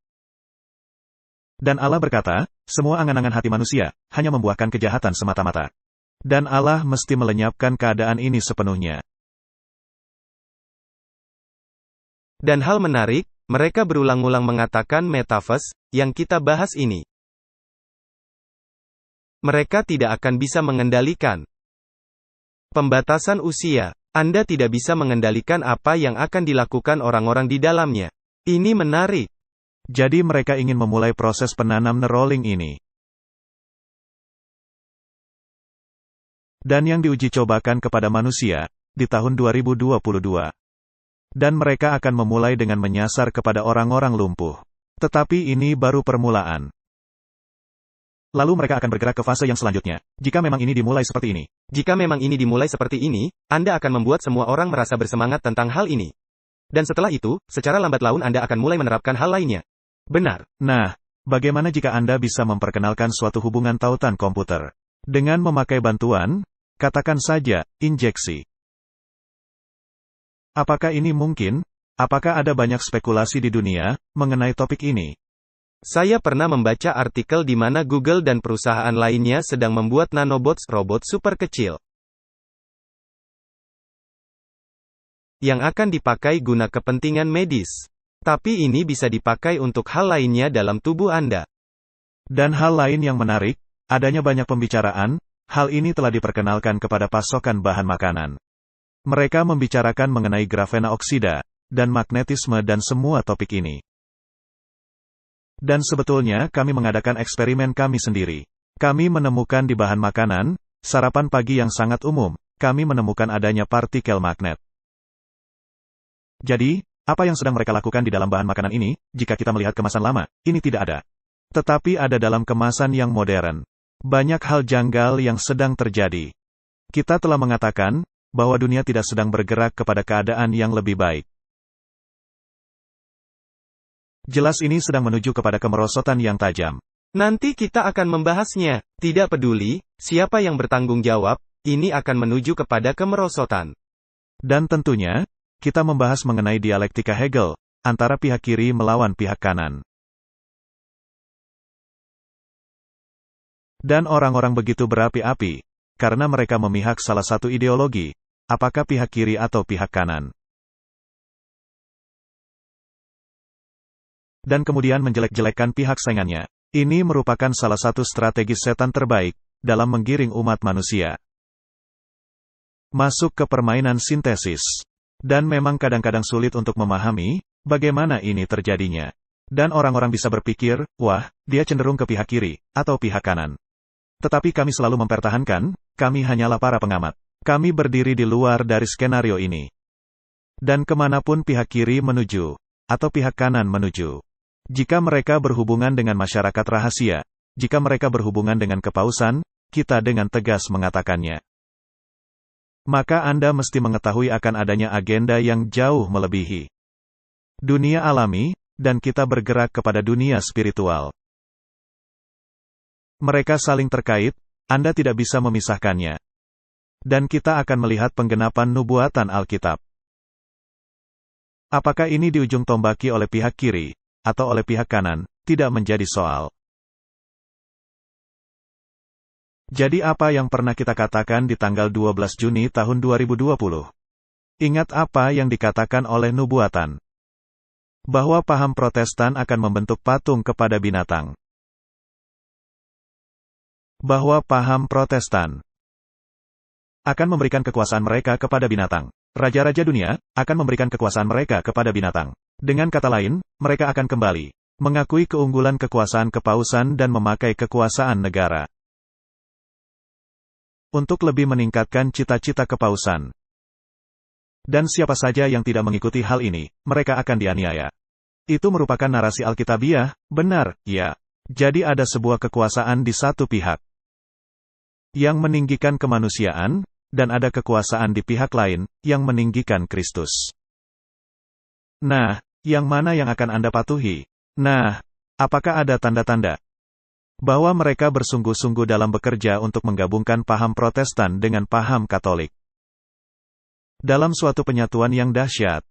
Dan Allah berkata, semua angan-angan hati manusia, hanya membuahkan kejahatan semata-mata. Dan Allah mesti melenyapkan keadaan ini sepenuhnya. Dan hal menarik, mereka berulang-ulang mengatakan metaverse, yang kita bahas ini. Mereka tidak akan bisa mengendalikan pembatasan usia. Anda tidak bisa mengendalikan apa yang akan dilakukan orang-orang di dalamnya. Ini menarik. Jadi mereka ingin memulai proses penanam Neuralink ini. Dan yang diuji cobakan kepada manusia, di tahun 2022. Dan mereka akan memulai dengan menyasar kepada orang-orang lumpuh. Tetapi ini baru permulaan. Lalu mereka akan bergerak ke fase yang selanjutnya. Jika memang ini dimulai seperti ini. Jika memang ini dimulai seperti ini, Anda akan membuat semua orang merasa bersemangat tentang hal ini. Dan setelah itu, secara lambat laun Anda akan mulai menerapkan hal lainnya. Benar. Nah, bagaimana jika Anda bisa memperkenalkan suatu hubungan tautan komputer? Dengan memakai bantuan, katakan saja, injeksi. Apakah ini mungkin? Apakah ada banyak spekulasi di dunia mengenai topik ini? Saya pernah membaca artikel di mana Google dan perusahaan lainnya sedang membuat nanobots, robot super kecil, yang akan dipakai guna kepentingan medis. Tapi ini bisa dipakai untuk hal lainnya dalam tubuh Anda. Dan hal lain yang menarik, adanya banyak pembicaraan, hal ini telah diperkenalkan kepada pasokan bahan makanan. Mereka membicarakan mengenai grafena oksida, dan magnetisme dan semua topik ini. Dan sebetulnya kami mengadakan eksperimen kami sendiri. Kami menemukan di bahan makanan, sarapan pagi yang sangat umum, kami menemukan adanya partikel magnet. Jadi, apa yang sedang mereka lakukan di dalam bahan makanan ini, jika kita melihat kemasan lama, ini tidak ada. Tetapi ada dalam kemasan yang modern. Banyak hal janggal yang sedang terjadi. Kita telah mengatakan, bahwa dunia tidak sedang bergerak kepada keadaan yang lebih baik. Jelas ini sedang menuju kepada kemerosotan yang tajam. Nanti kita akan membahasnya. Tidak peduli, siapa yang bertanggung jawab, ini akan menuju kepada kemerosotan. Dan tentunya, kita membahas mengenai dialektika Hegel, antara pihak kiri melawan pihak kanan. Dan orang-orang begitu berapi-api, karena mereka memihak salah satu ideologi, apakah pihak kiri atau pihak kanan. Dan kemudian menjelek-jelekkan pihak saingannya. Ini merupakan salah satu strategi setan terbaik, dalam menggiring umat manusia masuk ke permainan sintesis. Dan memang kadang-kadang sulit untuk memahami, bagaimana ini terjadinya. Dan orang-orang bisa berpikir, wah, dia cenderung ke pihak kiri, atau pihak kanan. Tetapi kami selalu mempertahankan, kami hanyalah para pengamat. Kami berdiri di luar dari skenario ini. Dan kemanapun pihak kiri menuju, atau pihak kanan menuju. Jika mereka berhubungan dengan masyarakat rahasia, jika mereka berhubungan dengan kepausan, kita dengan tegas mengatakannya. Maka Anda mesti mengetahui akan adanya agenda yang jauh melebihi dunia alami, dan kita bergerak kepada dunia spiritual. Mereka saling terkait, Anda tidak bisa memisahkannya. Dan kita akan melihat penggenapan nubuatan Alkitab. Apakah ini di ujung tombaki oleh pihak kiri, atau oleh pihak kanan, tidak menjadi soal. Jadi apa yang pernah kita katakan di tanggal 12 Juni tahun 2020? Ingat apa yang dikatakan oleh nubuatan? Bahwa paham Protestan akan membentuk patung kepada binatang. Bahwa paham Protestan akan memberikan kekuasaan mereka kepada binatang. Raja-raja dunia akan memberikan kekuasaan mereka kepada binatang. Dengan kata lain, mereka akan kembali mengakui keunggulan kekuasaan kepausan dan memakai kekuasaan negara untuk lebih meningkatkan cita-cita kepausan. Dan siapa saja yang tidak mengikuti hal ini, mereka akan dianiaya. Itu merupakan narasi Alkitabiah, benar, ya. Jadi ada sebuah kekuasaan di satu pihak yang meninggikan kemanusiaan, dan ada kekuasaan di pihak lain yang meninggikan Kristus. Nah, yang mana yang akan Anda patuhi? Nah, apakah ada tanda-tanda bahwa mereka bersungguh-sungguh dalam bekerja untuk menggabungkan paham Protestan dengan paham Katolik dalam suatu penyatuan yang dahsyat,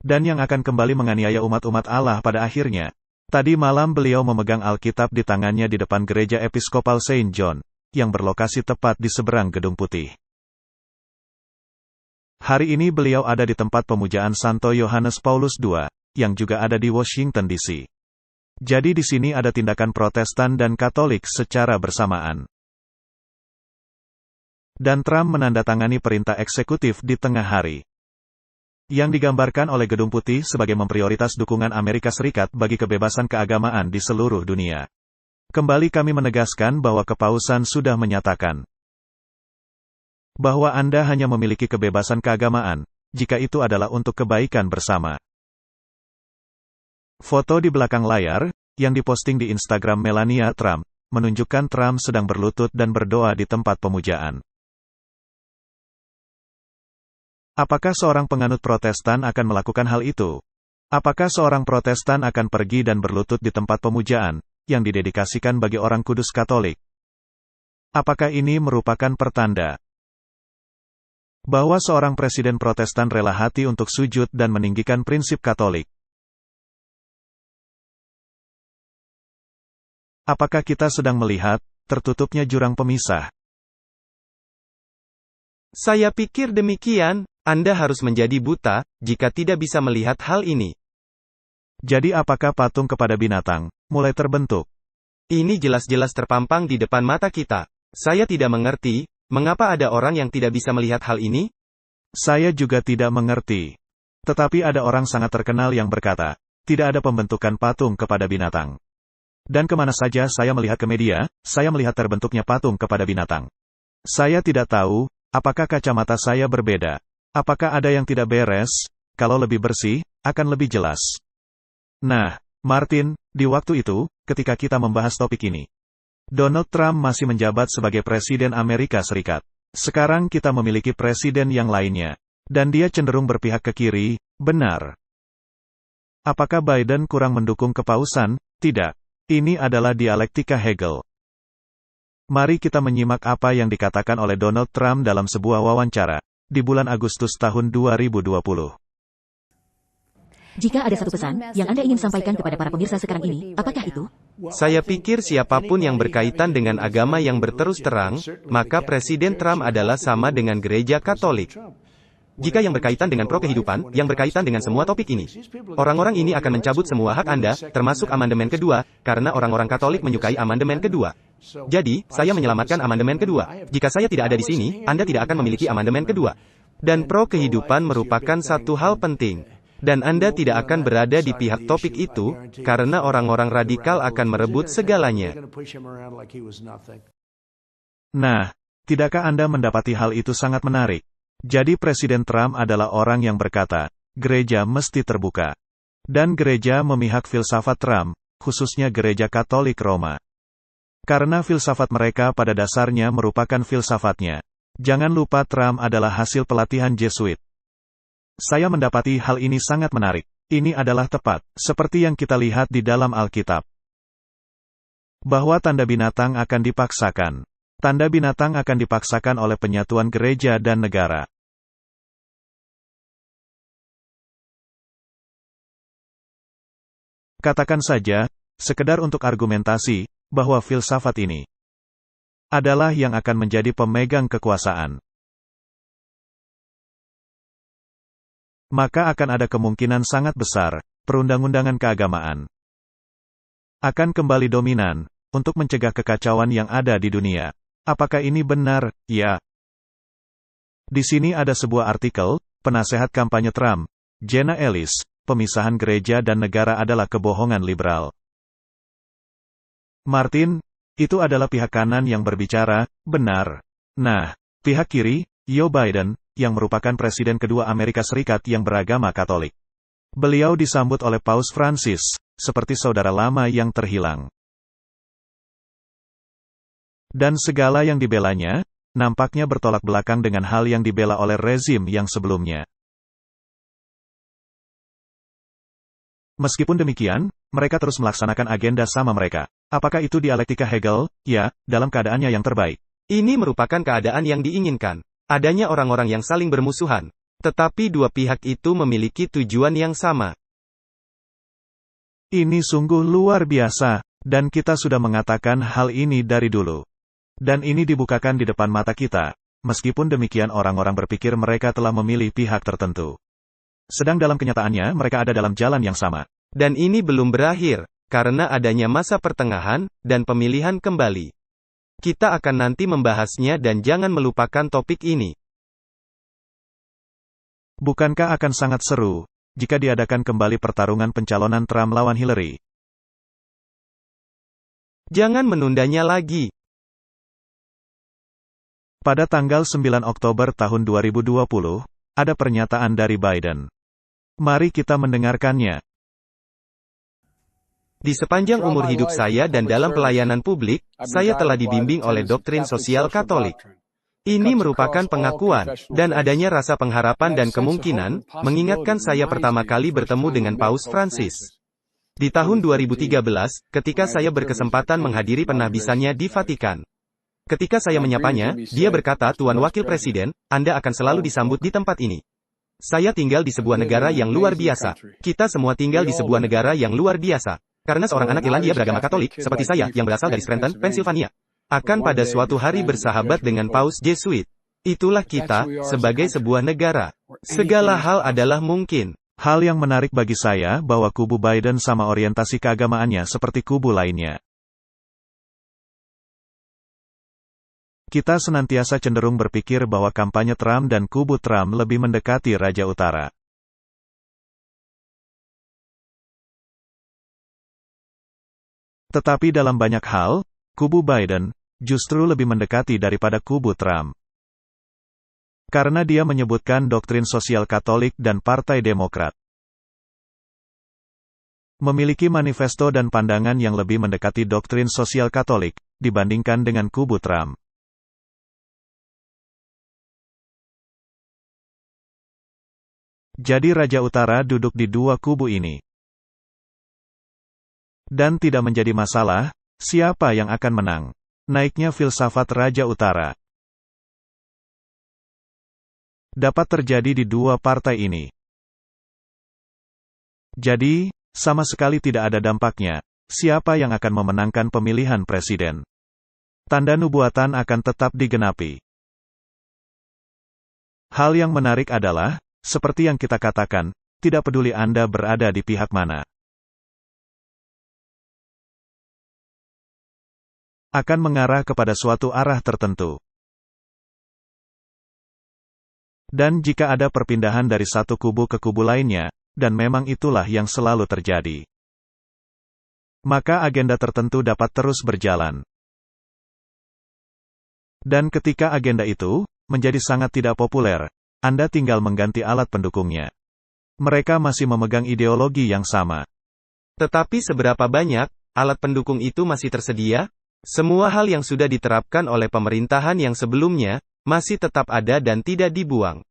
dan yang akan kembali menganiaya umat-umat Allah pada akhirnya? Tadi malam beliau memegang Alkitab di tangannya di depan gereja Episkopal Saint John, yang berlokasi tepat di seberang Gedung Putih. Hari ini beliau ada di tempat pemujaan Santo Yohanes Paulus II, yang juga ada di Washington DC. Jadi di sini ada tindakan Protestan dan Katolik secara bersamaan. Dan Trump menandatangani perintah eksekutif di tengah hari, yang digambarkan oleh Gedung Putih sebagai memprioritas dukungan Amerika Serikat bagi kebebasan keagamaan di seluruh dunia. Kembali kami menegaskan bahwa kepausan sudah menyatakan bahwa Anda hanya memiliki kebebasan keagamaan, jika itu adalah untuk kebaikan bersama. Foto di belakang layar, yang diposting di Instagram Melania Trump, menunjukkan Trump sedang berlutut dan berdoa di tempat pemujaan. Apakah seorang penganut Protestan akan melakukan hal itu? Apakah seorang Protestan akan pergi dan berlutut di tempat pemujaan, yang didedikasikan bagi orang kudus Katolik? Apakah ini merupakan pertanda bahwa seorang presiden Protestan rela hati untuk sujud dan meninggikan prinsip Katolik? Apakah kita sedang melihat tertutupnya jurang pemisah? Saya pikir demikian. Anda harus menjadi buta jika tidak bisa melihat hal ini. Jadi apakah patung kepada binatang mulai terbentuk? Ini jelas-jelas terpampang di depan mata kita. Saya tidak mengerti, mengapa ada orang yang tidak bisa melihat hal ini? Saya juga tidak mengerti. Tetapi ada orang sangat terkenal yang berkata, tidak ada pembentukan patung kepada binatang. Dan kemana saja saya melihat ke media, saya melihat terbentuknya patung kepada binatang. Saya tidak tahu, apakah kacamata saya berbeda. Apakah ada yang tidak beres? Kalau lebih bersih, akan lebih jelas. Nah, Martin, di waktu itu, ketika kita membahas topik ini, Donald Trump masih menjabat sebagai Presiden Amerika Serikat. Sekarang kita memiliki presiden yang lainnya. Dan dia cenderung berpihak ke kiri, benar. Apakah Biden kurang mendukung kepausan? Tidak. Ini adalah dialektika Hegel. Mari kita menyimak apa yang dikatakan oleh Donald Trump dalam sebuah wawancara di bulan Agustus tahun 2020. Jika ada satu pesan yang Anda ingin sampaikan kepada para pemirsa sekarang ini, apakah itu? Saya pikir siapapun yang berkaitan dengan agama yang berterus terang, maka Presiden Trump adalah sama dengan Gereja Katolik. Jika yang berkaitan dengan pro kehidupan, yang berkaitan dengan semua topik ini, orang-orang ini akan mencabut semua hak Anda, termasuk amandemen kedua, karena orang-orang Katolik menyukai amandemen kedua. Jadi, saya menyelamatkan amandemen kedua. Jika saya tidak ada di sini, Anda tidak akan memiliki amandemen kedua. Dan pro kehidupan merupakan satu hal penting. Dan Anda tidak akan berada di pihak topik itu, karena orang-orang radikal akan merebut segalanya. Nah, tidakkah Anda mendapati hal itu sangat menarik? Jadi Presiden Trump adalah orang yang berkata, gereja mesti terbuka. Dan gereja memihak filsafat Trump, khususnya gereja Katolik Roma. Karena filsafat mereka pada dasarnya merupakan filsafatnya. Jangan lupa Trump adalah hasil pelatihan Jesuit. Saya mendapati hal ini sangat menarik. Ini adalah tepat, seperti yang kita lihat di dalam Alkitab. Bahwa tanda binatang akan dipaksakan. Tanda binatang akan dipaksakan oleh penyatuan gereja dan negara. Katakan saja, sekedar untuk argumentasi, bahwa filsafat ini adalah yang akan menjadi pemegang kekuasaan. Maka akan ada kemungkinan sangat besar, perundang-undangan keagamaan akan kembali dominan, untuk mencegah kekacauan yang ada di dunia. Apakah ini benar? Ya. Di sini ada sebuah artikel, penasehat kampanye Trump, Jenna Ellis, pemisahan gereja dan negara adalah kebohongan liberal. Martin, itu adalah pihak kanan yang berbicara, benar. Nah, pihak kiri, Joe Biden, yang merupakan presiden kedua Amerika Serikat yang beragama Katolik. Beliau disambut oleh Paus Francis, seperti saudara lama yang terhilang. Dan segala yang dibelanya, nampaknya bertolak belakang dengan hal yang dibela oleh rezim yang sebelumnya. Meskipun demikian, mereka terus melaksanakan agenda sama mereka. Apakah itu dialektika Hegel? Ya, dalam keadaannya yang terbaik. Ini merupakan keadaan yang diinginkan. Adanya orang-orang yang saling bermusuhan. Tetapi dua pihak itu memiliki tujuan yang sama. Ini sungguh luar biasa, dan kita sudah mengatakan hal ini dari dulu. Dan ini dibukakan di depan mata kita. Meskipun demikian orang-orang berpikir mereka telah memilih pihak tertentu. Sedang dalam kenyataannya mereka ada dalam jalan yang sama. Dan ini belum berakhir, karena adanya masa pertengahan, dan pemilihan kembali. Kita akan nanti membahasnya dan jangan melupakan topik ini. Bukankah akan sangat seru, jika diadakan kembali pertarungan pencalonan Trump lawan Hillary? Jangan menundanya lagi. Pada tanggal 9 Oktober tahun 2020, ada pernyataan dari Biden. Mari kita mendengarkannya. Di sepanjang umur hidup saya dan dalam pelayanan publik, saya telah dibimbing oleh doktrin sosial Katolik. Ini merupakan pengakuan, dan adanya rasa pengharapan dan kemungkinan, mengingatkan saya pertama kali bertemu dengan Paus Francis. Di tahun 2013, ketika saya berkesempatan menghadiri penahbisannya di Vatikan. Ketika saya menyapanya, dia berkata, "Tuan Wakil Presiden, Anda akan selalu disambut di tempat ini." Saya tinggal di sebuah negara yang luar biasa. Kita semua tinggal di sebuah negara yang luar biasa. Karena seorang anak Irlandia beragama Katolik, seperti saya, yang berasal dari Scranton, Pennsylvania, akan pada suatu hari bersahabat dengan Paus Jesuit. Itulah kita, sebagai sebuah negara. Segala hal adalah mungkin. Hal yang menarik bagi saya bahwa kubu Biden sama orientasi keagamaannya seperti kubu lainnya. Kita senantiasa cenderung berpikir bahwa kampanye Trump dan kubu Trump lebih mendekati Raja Utara. Tetapi dalam banyak hal, kubu Biden justru lebih mendekati daripada kubu Trump. Karena dia menyebutkan doktrin sosial Katolik dan Partai Demokrat. Memiliki manifesto dan pandangan yang lebih mendekati doktrin sosial Katolik, dibandingkan dengan kubu Trump. Jadi Raja Utara duduk di dua kubu ini. Dan tidak menjadi masalah, siapa yang akan menang. Naiknya filsafat Raja Utara dapat terjadi di dua partai ini. Jadi, sama sekali tidak ada dampaknya, siapa yang akan memenangkan pemilihan presiden. Tanda nubuatan akan tetap digenapi. Hal yang menarik adalah, seperti yang kita katakan, tidak peduli Anda berada di pihak mana. Akan mengarah kepada suatu arah tertentu. Dan jika ada perpindahan dari satu kubu ke kubu lainnya, dan memang itulah yang selalu terjadi, maka agenda tertentu dapat terus berjalan. Dan ketika agenda itu menjadi sangat tidak populer, Anda tinggal mengganti alat pendukungnya. Mereka masih memegang ideologi yang sama. Tetapi seberapa banyak alat pendukung itu masih tersedia? Semua hal yang sudah diterapkan oleh pemerintahan yang sebelumnya, masih tetap ada dan tidak dibuang.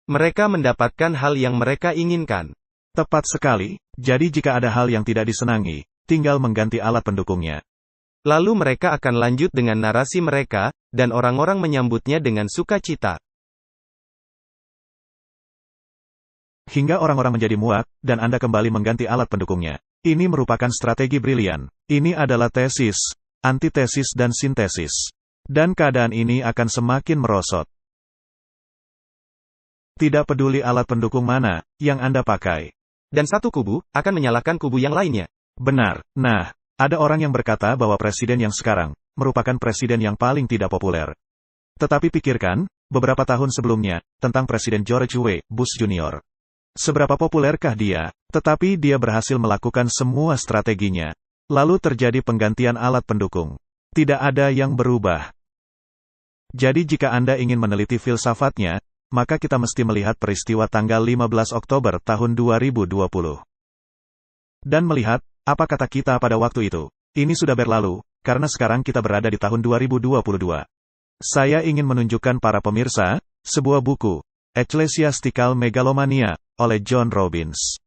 Mereka mendapatkan hal yang mereka inginkan. Tepat sekali, jadi jika ada hal yang tidak disenangi, tinggal mengganti alat pendukungnya. Lalu mereka akan lanjut dengan narasi mereka, dan orang-orang menyambutnya dengan sukacita. Hingga orang-orang menjadi muak, dan Anda kembali mengganti alat pendukungnya. Ini merupakan strategi brilian. Ini adalah tesis, antitesis dan sintesis. Dan keadaan ini akan semakin merosot. Tidak peduli alat pendukung mana yang Anda pakai. Dan satu kubu akan menyalahkan kubu yang lainnya. Benar. Nah, ada orang yang berkata bahwa presiden yang sekarang merupakan presiden yang paling tidak populer. Tetapi pikirkan, beberapa tahun sebelumnya, tentang Presiden George W. Bush Jr. Seberapa populerkah dia? Tetapi dia berhasil melakukan semua strateginya. Lalu terjadi penggantian alat pendukung. Tidak ada yang berubah. Jadi jika Anda ingin meneliti filsafatnya, maka kita mesti melihat peristiwa tanggal 15 Oktober tahun 2020. Dan melihat, apa kata kita pada waktu itu? Ini sudah berlalu, karena sekarang kita berada di tahun 2022. Saya ingin menunjukkan para pemirsa, sebuah buku, Ecclesiastical Megalomania, oleh John Robbins.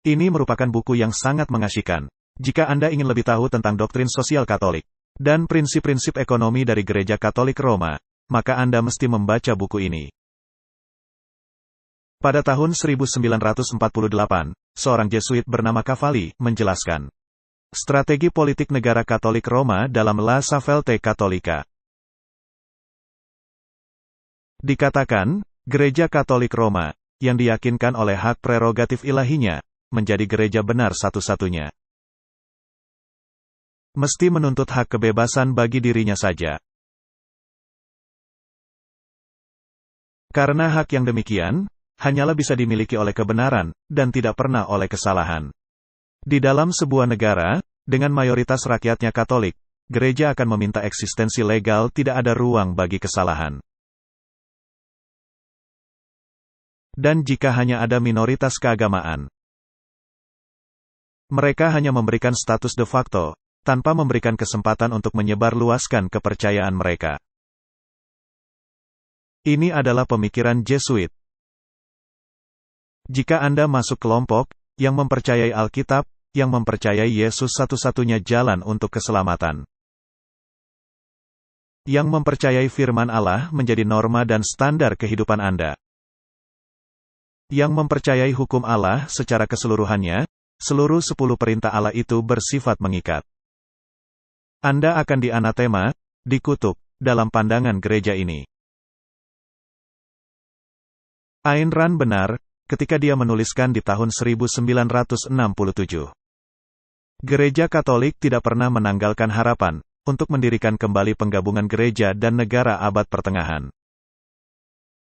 Ini merupakan buku yang sangat mengasyikkan. Jika Anda ingin lebih tahu tentang doktrin sosial Katolik, dan prinsip-prinsip ekonomi dari Gereja Katolik Roma, maka Anda mesti membaca buku ini. Pada tahun 1948, seorang Jesuit bernama Cavalli menjelaskan strategi politik negara Katolik Roma dalam La Savelte Cattolica. Dikatakan, Gereja Katolik Roma, yang diyakinkan oleh hak prerogatif ilahinya, menjadi gereja benar satu-satunya. Mesti menuntut hak kebebasan bagi dirinya saja. Karena hak yang demikian, hanyalah bisa dimiliki oleh kebenaran, dan tidak pernah oleh kesalahan. Di dalam sebuah negara, dengan mayoritas rakyatnya Katolik, gereja akan meminta eksistensi legal, tidak ada ruang bagi kesalahan. Dan jika hanya ada minoritas keagamaan, mereka hanya memberikan status de facto, tanpa memberikan kesempatan untuk menyebarluaskan kepercayaan mereka. Ini adalah pemikiran Jesuit. Jika Anda masuk kelompok yang mempercayai Alkitab, yang mempercayai Yesus satu-satunya jalan untuk keselamatan, yang mempercayai firman Allah menjadi norma dan standar kehidupan Anda, yang mempercayai hukum Allah secara keseluruhannya, seluruh 10 perintah Allah itu bersifat mengikat, Anda akan dianatema, dikutuk, dalam pandangan gereja ini. Ayn Rand benar, ketika dia menuliskan di tahun 1967. Gereja Katolik tidak pernah menanggalkan harapan untuk mendirikan kembali penggabungan gereja dan negara abad pertengahan.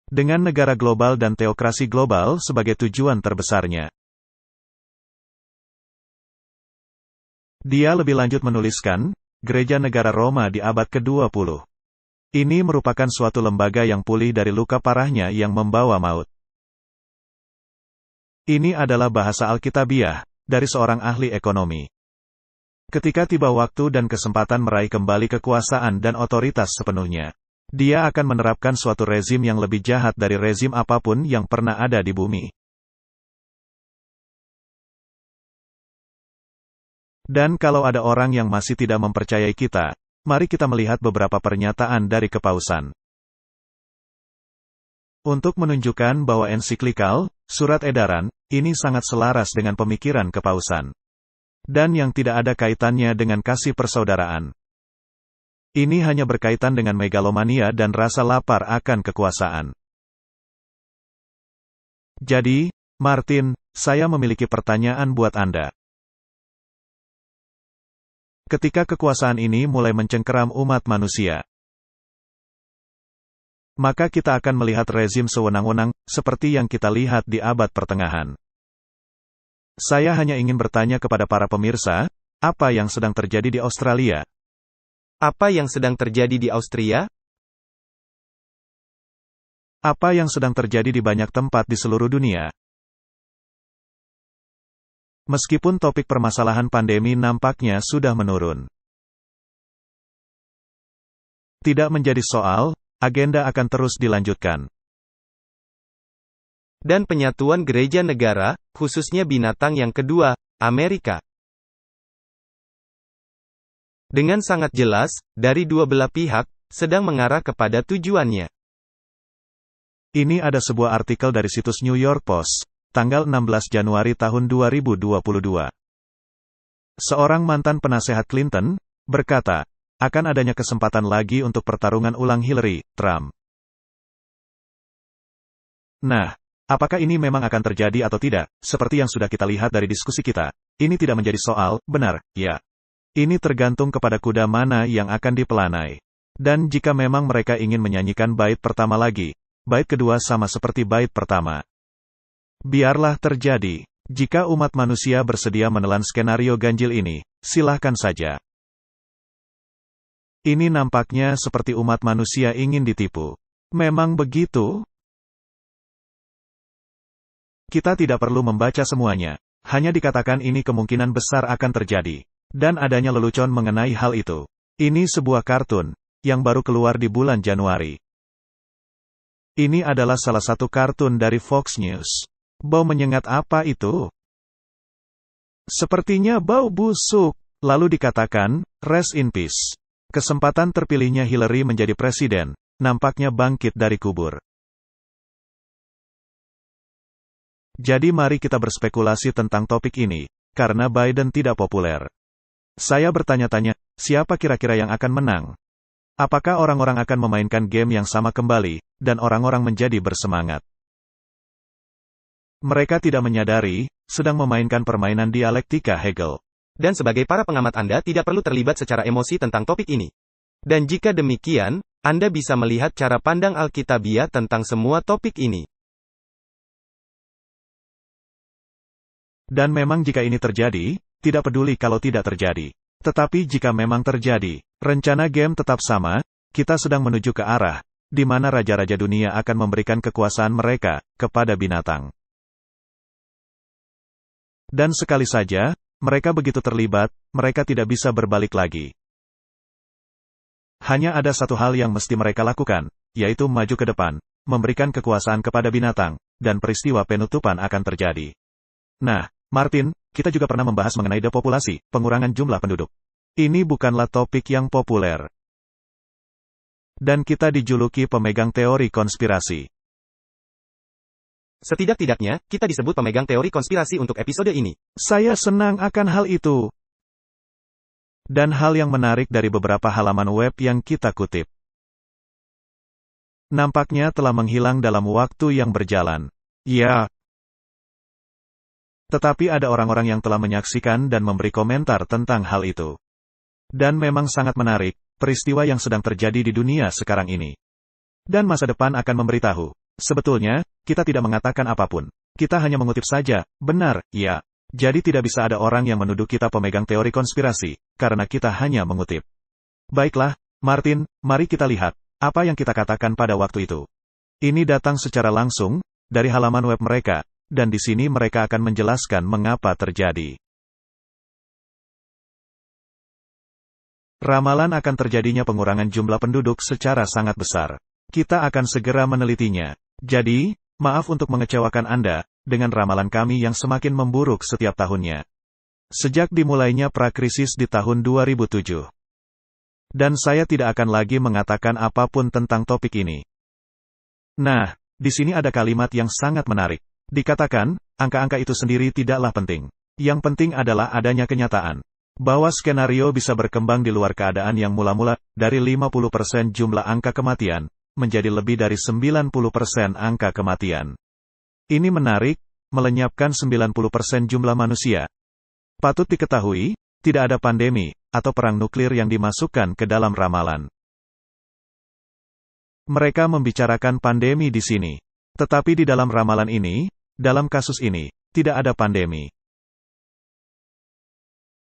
Dengan negara global dan teokrasi global sebagai tujuan terbesarnya. Dia lebih lanjut menuliskan, Gereja Negara Roma di abad ke-20. Ini merupakan suatu lembaga yang pulih dari luka parahnya yang membawa maut. Ini adalah bahasa Alkitabiah, dari seorang ahli ekonomi. Ketika tiba waktu dan kesempatan meraih kembali kekuasaan dan otoritas sepenuhnya, dia akan menerapkan suatu rezim yang lebih jahat dari rezim apapun yang pernah ada di bumi. Dan kalau ada orang yang masih tidak mempercayai kita, mari kita melihat beberapa pernyataan dari kepausan. Untuk menunjukkan bahwa ensiklikal, surat edaran, ini sangat selaras dengan pemikiran kepausan. Dan yang tidak ada kaitannya dengan kasih persaudaraan. Ini hanya berkaitan dengan megalomania dan rasa lapar akan kekuasaan. Jadi, Martin, saya memiliki pertanyaan buat Anda. Ketika kekuasaan ini mulai mencengkeram umat manusia, maka kita akan melihat rezim sewenang-wenang, seperti yang kita lihat di abad pertengahan. Saya hanya ingin bertanya kepada para pemirsa, apa yang sedang terjadi di Australia? Apa yang sedang terjadi di Austria? Apa yang sedang terjadi di banyak tempat di seluruh dunia? Meskipun topik permasalahan pandemi nampaknya sudah menurun. Tidak menjadi soal, agenda akan terus dilanjutkan. Dan penyatuan gereja negara, khususnya binatang yang kedua, Amerika. Dengan sangat jelas, dari dua belah pihak, sedang mengarah kepada tujuannya. Ini ada sebuah artikel dari situs New York Post, tanggal 16 Januari tahun 2022. Seorang mantan penasehat Clinton, berkata, akan adanya kesempatan lagi untuk pertarungan ulang Hillary, Trump. Nah, apakah ini memang akan terjadi atau tidak? Seperti yang sudah kita lihat dari diskusi kita, ini tidak menjadi soal, benar, ya. Ini tergantung kepada kuda mana yang akan dipelanai. Dan jika memang mereka ingin menyanyikan bait pertama lagi, bait kedua sama seperti bait pertama. Biarlah terjadi. Jika umat manusia bersedia menelan skenario ganjil ini, silahkan saja. Ini nampaknya seperti umat manusia ingin ditipu. Memang begitu? Kita tidak perlu membaca semuanya. Hanya dikatakan ini kemungkinan besar akan terjadi. Dan adanya lelucon mengenai hal itu. Ini sebuah kartun yang baru keluar di bulan Januari. Ini adalah salah satu kartun dari Fox News. Bau menyengat apa itu? Sepertinya bau busuk. Lalu dikatakan, rest in peace. Kesempatan terpilihnya Hillary menjadi presiden, nampaknya bangkit dari kubur. Jadi mari kita berspekulasi tentang topik ini, karena Biden tidak populer. Saya bertanya-tanya, siapa kira-kira yang akan menang? Apakah orang-orang akan memainkan game yang sama kembali, dan orang-orang menjadi bersemangat? Mereka tidak menyadari, sedang memainkan permainan dialektika Hegel. Dan sebagai para pengamat Anda tidak perlu terlibat secara emosi tentang topik ini. Dan jika demikian, Anda bisa melihat cara pandang Alkitabiah tentang semua topik ini. Dan memang jika ini terjadi, tidak peduli kalau tidak terjadi. Tetapi jika memang terjadi, rencana game tetap sama, kita sedang menuju ke arah, di mana raja-raja dunia akan memberikan kekuasaan mereka, kepada binatang. Dan sekali saja, mereka begitu terlibat, mereka tidak bisa berbalik lagi. Hanya ada satu hal yang mesti mereka lakukan, yaitu maju ke depan, memberikan kekuasaan kepada binatang, dan peristiwa penutupan akan terjadi. Nah, Martin, kita juga pernah membahas mengenai depopulasi, pengurangan jumlah penduduk. Ini bukanlah topik yang populer. Dan kita dijuluki pemegang teori konspirasi. Setidak-tidaknya, kita disebut pemegang teori konspirasi untuk episode ini. Saya senang akan hal itu. Dan hal yang menarik dari beberapa halaman web yang kita kutip. Nampaknya telah menghilang dalam waktu yang berjalan. Ya. Tetapi ada orang-orang yang telah menyaksikan dan memberi komentar tentang hal itu. Dan memang sangat menarik, peristiwa yang sedang terjadi di dunia sekarang ini. Dan masa depan akan memberitahu. Sebetulnya, kita tidak mengatakan apapun. Kita hanya mengutip saja, benar, ya. Jadi tidak bisa ada orang yang menuduh kita pemegang teori konspirasi, karena kita hanya mengutip. Baiklah, Martin, mari kita lihat, apa yang kita katakan pada waktu itu. Ini datang secara langsung, dari halaman web mereka, dan di sini mereka akan menjelaskan mengapa terjadi. Ramalan akan terjadinya pengurangan jumlah penduduk secara sangat besar. Kita akan segera menelitinya. Jadi, maaf untuk mengecewakan Anda, dengan ramalan kami yang semakin memburuk setiap tahunnya. Sejak dimulainya prakrisis di tahun 2007. Dan saya tidak akan lagi mengatakan apapun tentang topik ini. Nah, di sini ada kalimat yang sangat menarik. Dikatakan, angka-angka itu sendiri tidaklah penting. Yang penting adalah adanya kenyataan. Bahwa skenario bisa berkembang di luar keadaan yang mula-mula, dari 50% jumlah angka kematian, menjadi lebih dari 90% angka kematian. Ini menarik, melenyapkan 90% jumlah manusia. Patut diketahui, tidak ada pandemi, atau perang nuklir yang dimasukkan ke dalam ramalan. Mereka membicarakan pandemi di sini. Tetapi di dalam ramalan ini, dalam kasus ini, tidak ada pandemi.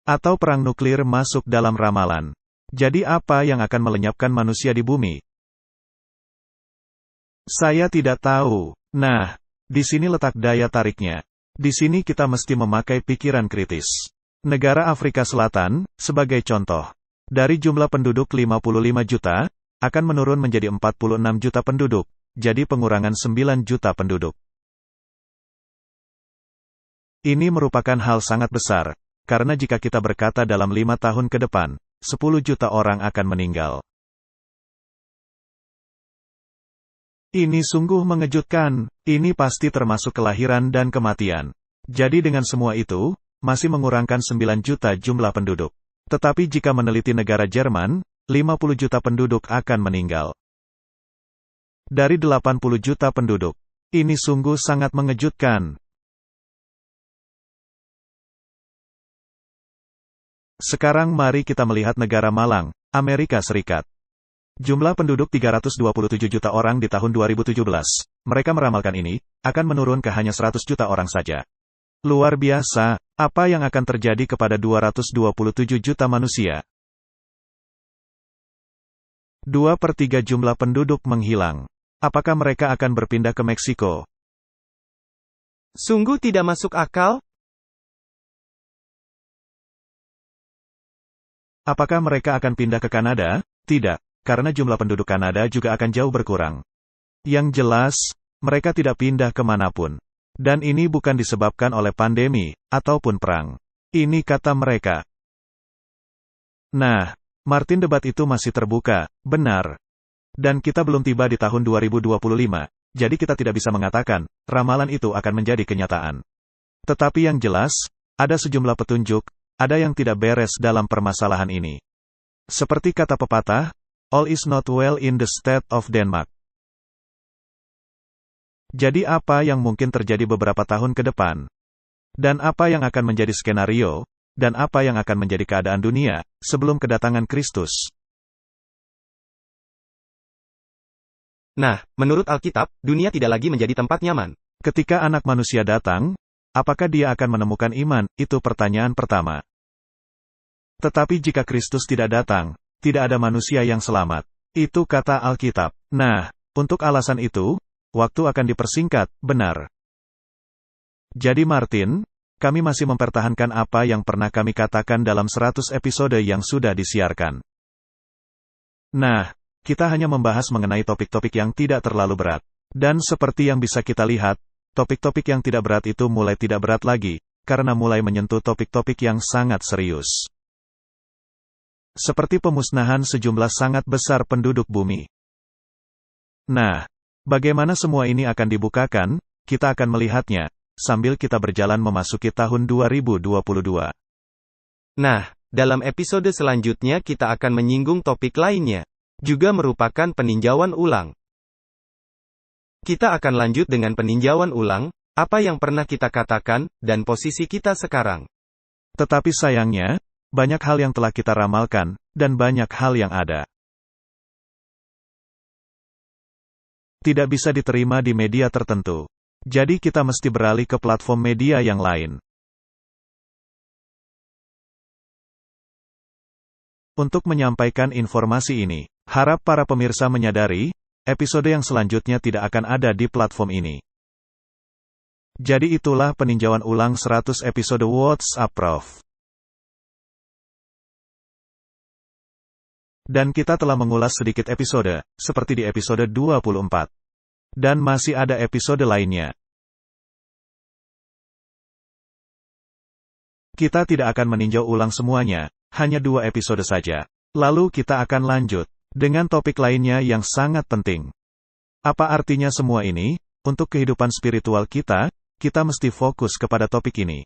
Atau perang nuklir masuk dalam ramalan. Jadi apa yang akan melenyapkan manusia di bumi? Saya tidak tahu. Nah, di sini letak daya tariknya. Di sini kita mesti memakai pikiran kritis. Negara Afrika Selatan, sebagai contoh. Dari jumlah penduduk 55 juta, akan menurun menjadi 46 juta penduduk. Jadi pengurangan 9 juta penduduk. Ini merupakan hal sangat besar, karena jika kita berkata dalam 5 tahun ke depan, 10 juta orang akan meninggal. Ini sungguh mengejutkan, ini pasti termasuk kelahiran dan kematian. Jadi dengan semua itu, masih mengurangkan 9 juta jumlah penduduk. Tetapi jika meneliti negara Jerman, 50 juta penduduk akan meninggal. Dari 80 juta penduduk. Ini sungguh sangat mengejutkan. Sekarang mari kita melihat negara malang, Amerika Serikat. Jumlah penduduk 327 juta orang di tahun 2017. Mereka meramalkan ini akan menurun ke hanya 100 juta orang saja. Luar biasa, apa yang akan terjadi kepada 227 juta manusia? 2/3 jumlah penduduk menghilang. Apakah mereka akan berpindah ke Meksiko? Sungguh tidak masuk akal? Apakah mereka akan pindah ke Kanada? Tidak, karena jumlah penduduk Kanada juga akan jauh berkurang. Yang jelas, mereka tidak pindah kemanapun. Dan ini bukan disebabkan oleh pandemi, ataupun perang. Ini kata mereka. Nah, Martin, debat itu masih terbuka, benar. Dan kita belum tiba di tahun 2025, jadi kita tidak bisa mengatakan, ramalan itu akan menjadi kenyataan. Tetapi yang jelas, ada sejumlah petunjuk, ada yang tidak beres dalam permasalahan ini. Seperti kata pepatah, all is not well in the state of Denmark. Jadi apa yang mungkin terjadi beberapa tahun ke depan? Dan apa yang akan menjadi skenario? Dan apa yang akan menjadi keadaan dunia sebelum kedatangan Kristus? Nah, menurut Alkitab, dunia tidak lagi menjadi tempat nyaman. Ketika Anak Manusia datang, apakah dia akan menemukan iman? Itu pertanyaan pertama. Tetapi jika Kristus tidak datang, tidak ada manusia yang selamat. Itu kata Alkitab. Nah, untuk alasan itu, waktu akan dipersingkat, benar. Jadi Martin, kami masih mempertahankan apa yang pernah kami katakan dalam 100 episode yang sudah disiarkan. Nah, kita hanya membahas mengenai topik-topik yang tidak terlalu berat. Dan seperti yang bisa kita lihat, topik-topik yang tidak berat itu mulai tidak berat lagi, karena mulai menyentuh topik-topik yang sangat serius. Seperti pemusnahan sejumlah sangat besar penduduk bumi. Nah, bagaimana semua ini akan dibukakan, kita akan melihatnya, sambil kita berjalan memasuki tahun 2022. Nah, dalam episode selanjutnya kita akan menyinggung topik lainnya. Juga merupakan peninjauan ulang. Kita akan lanjut dengan peninjauan ulang, apa yang pernah kita katakan, dan posisi kita sekarang. Tetapi sayangnya, banyak hal yang telah kita ramalkan, dan banyak hal yang ada. Tidak bisa diterima di media tertentu. Jadi kita mesti beralih ke platform media yang lain. Untuk menyampaikan informasi ini, harap para pemirsa menyadari, episode yang selanjutnya tidak akan ada di platform ini. Jadi itulah peninjauan ulang 100 episode What's Up Prof. Dan kita telah mengulas sedikit episode, seperti di episode 24. Dan masih ada episode lainnya. Kita tidak akan meninjau ulang semuanya, hanya 2 episode saja. Lalu kita akan lanjut dengan topik lainnya yang sangat penting. Apa artinya semua ini? Untuk kehidupan spiritual kita mesti fokus kepada topik ini.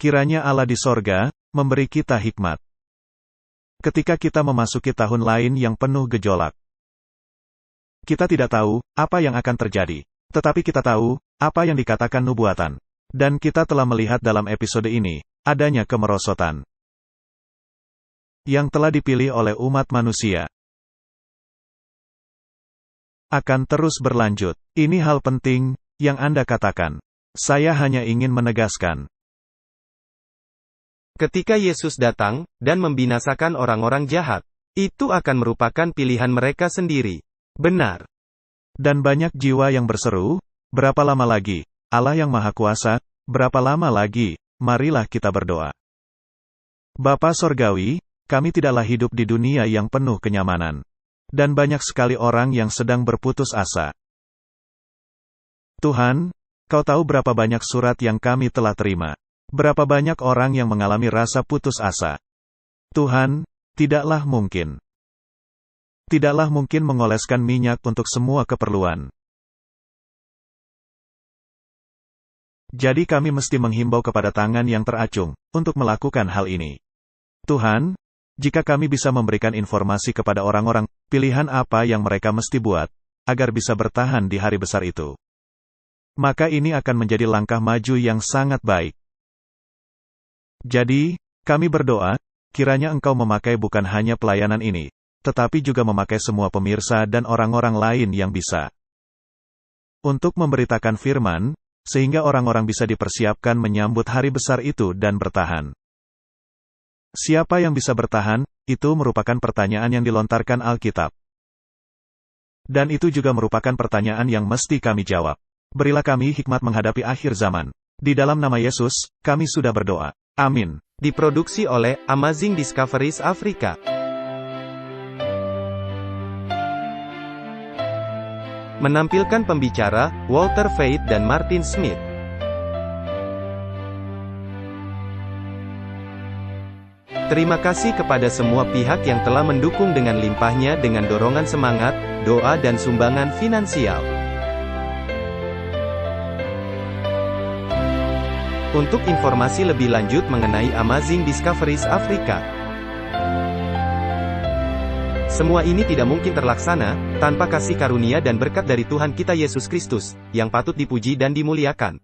Kiranya Allah di sorga memberi kita hikmat. Ketika kita memasuki tahun lain yang penuh gejolak. Kita tidak tahu apa yang akan terjadi. Tetapi kita tahu apa yang dikatakan nubuatan. Dan kita telah melihat dalam episode ini, adanya kemerosotan yang telah dipilih oleh umat manusia. Akan terus berlanjut. Ini hal penting yang Anda katakan. Saya hanya ingin menegaskan. Ketika Yesus datang, dan membinasakan orang-orang jahat, itu akan merupakan pilihan mereka sendiri. Benar. Dan banyak jiwa yang berseru, berapa lama lagi, Allah yang Maha Kuasa, berapa lama lagi, marilah kita berdoa. Bapa Sorgawi, kami tidaklah hidup di dunia yang penuh kenyamanan. Dan banyak sekali orang yang sedang berputus asa. Tuhan, Kau tahu berapa banyak surat yang kami telah terima. Berapa banyak orang yang mengalami rasa putus asa. Tuhan, tidaklah mungkin. Tidaklah mungkin mengoleskan minyak untuk semua keperluan. Jadi kami mesti menghimbau kepada tangan yang teracung, untuk melakukan hal ini. Tuhan, jika kami bisa memberikan informasi kepada orang-orang, pilihan apa yang mereka mesti buat, agar bisa bertahan di hari besar itu. Maka ini akan menjadi langkah maju yang sangat baik. Jadi, kami berdoa, kiranya Engkau memakai bukan hanya pelayanan ini, tetapi juga memakai semua pemirsa dan orang-orang lain yang bisa untuk memberitakan firman, sehingga orang-orang bisa dipersiapkan menyambut hari besar itu dan bertahan. Siapa yang bisa bertahan? Itu merupakan pertanyaan yang dilontarkan Alkitab. Dan itu juga merupakan pertanyaan yang mesti kami jawab. Berilah kami hikmat menghadapi akhir zaman. Di dalam nama Yesus, kami sudah berdoa. Amin. Diproduksi oleh Amazing Discoveries Afrika. Menampilkan pembicara, Walter Faith dan Martin Smith. Terima kasih kepada semua pihak yang telah mendukung dengan limpahnya dengan dorongan semangat, doa dan sumbangan finansial. Untuk informasi lebih lanjut mengenai Amazing Discoveries Afrika, semua ini tidak mungkin terlaksana tanpa kasih karunia dan berkat dari Tuhan kita Yesus Kristus, yang patut dipuji dan dimuliakan.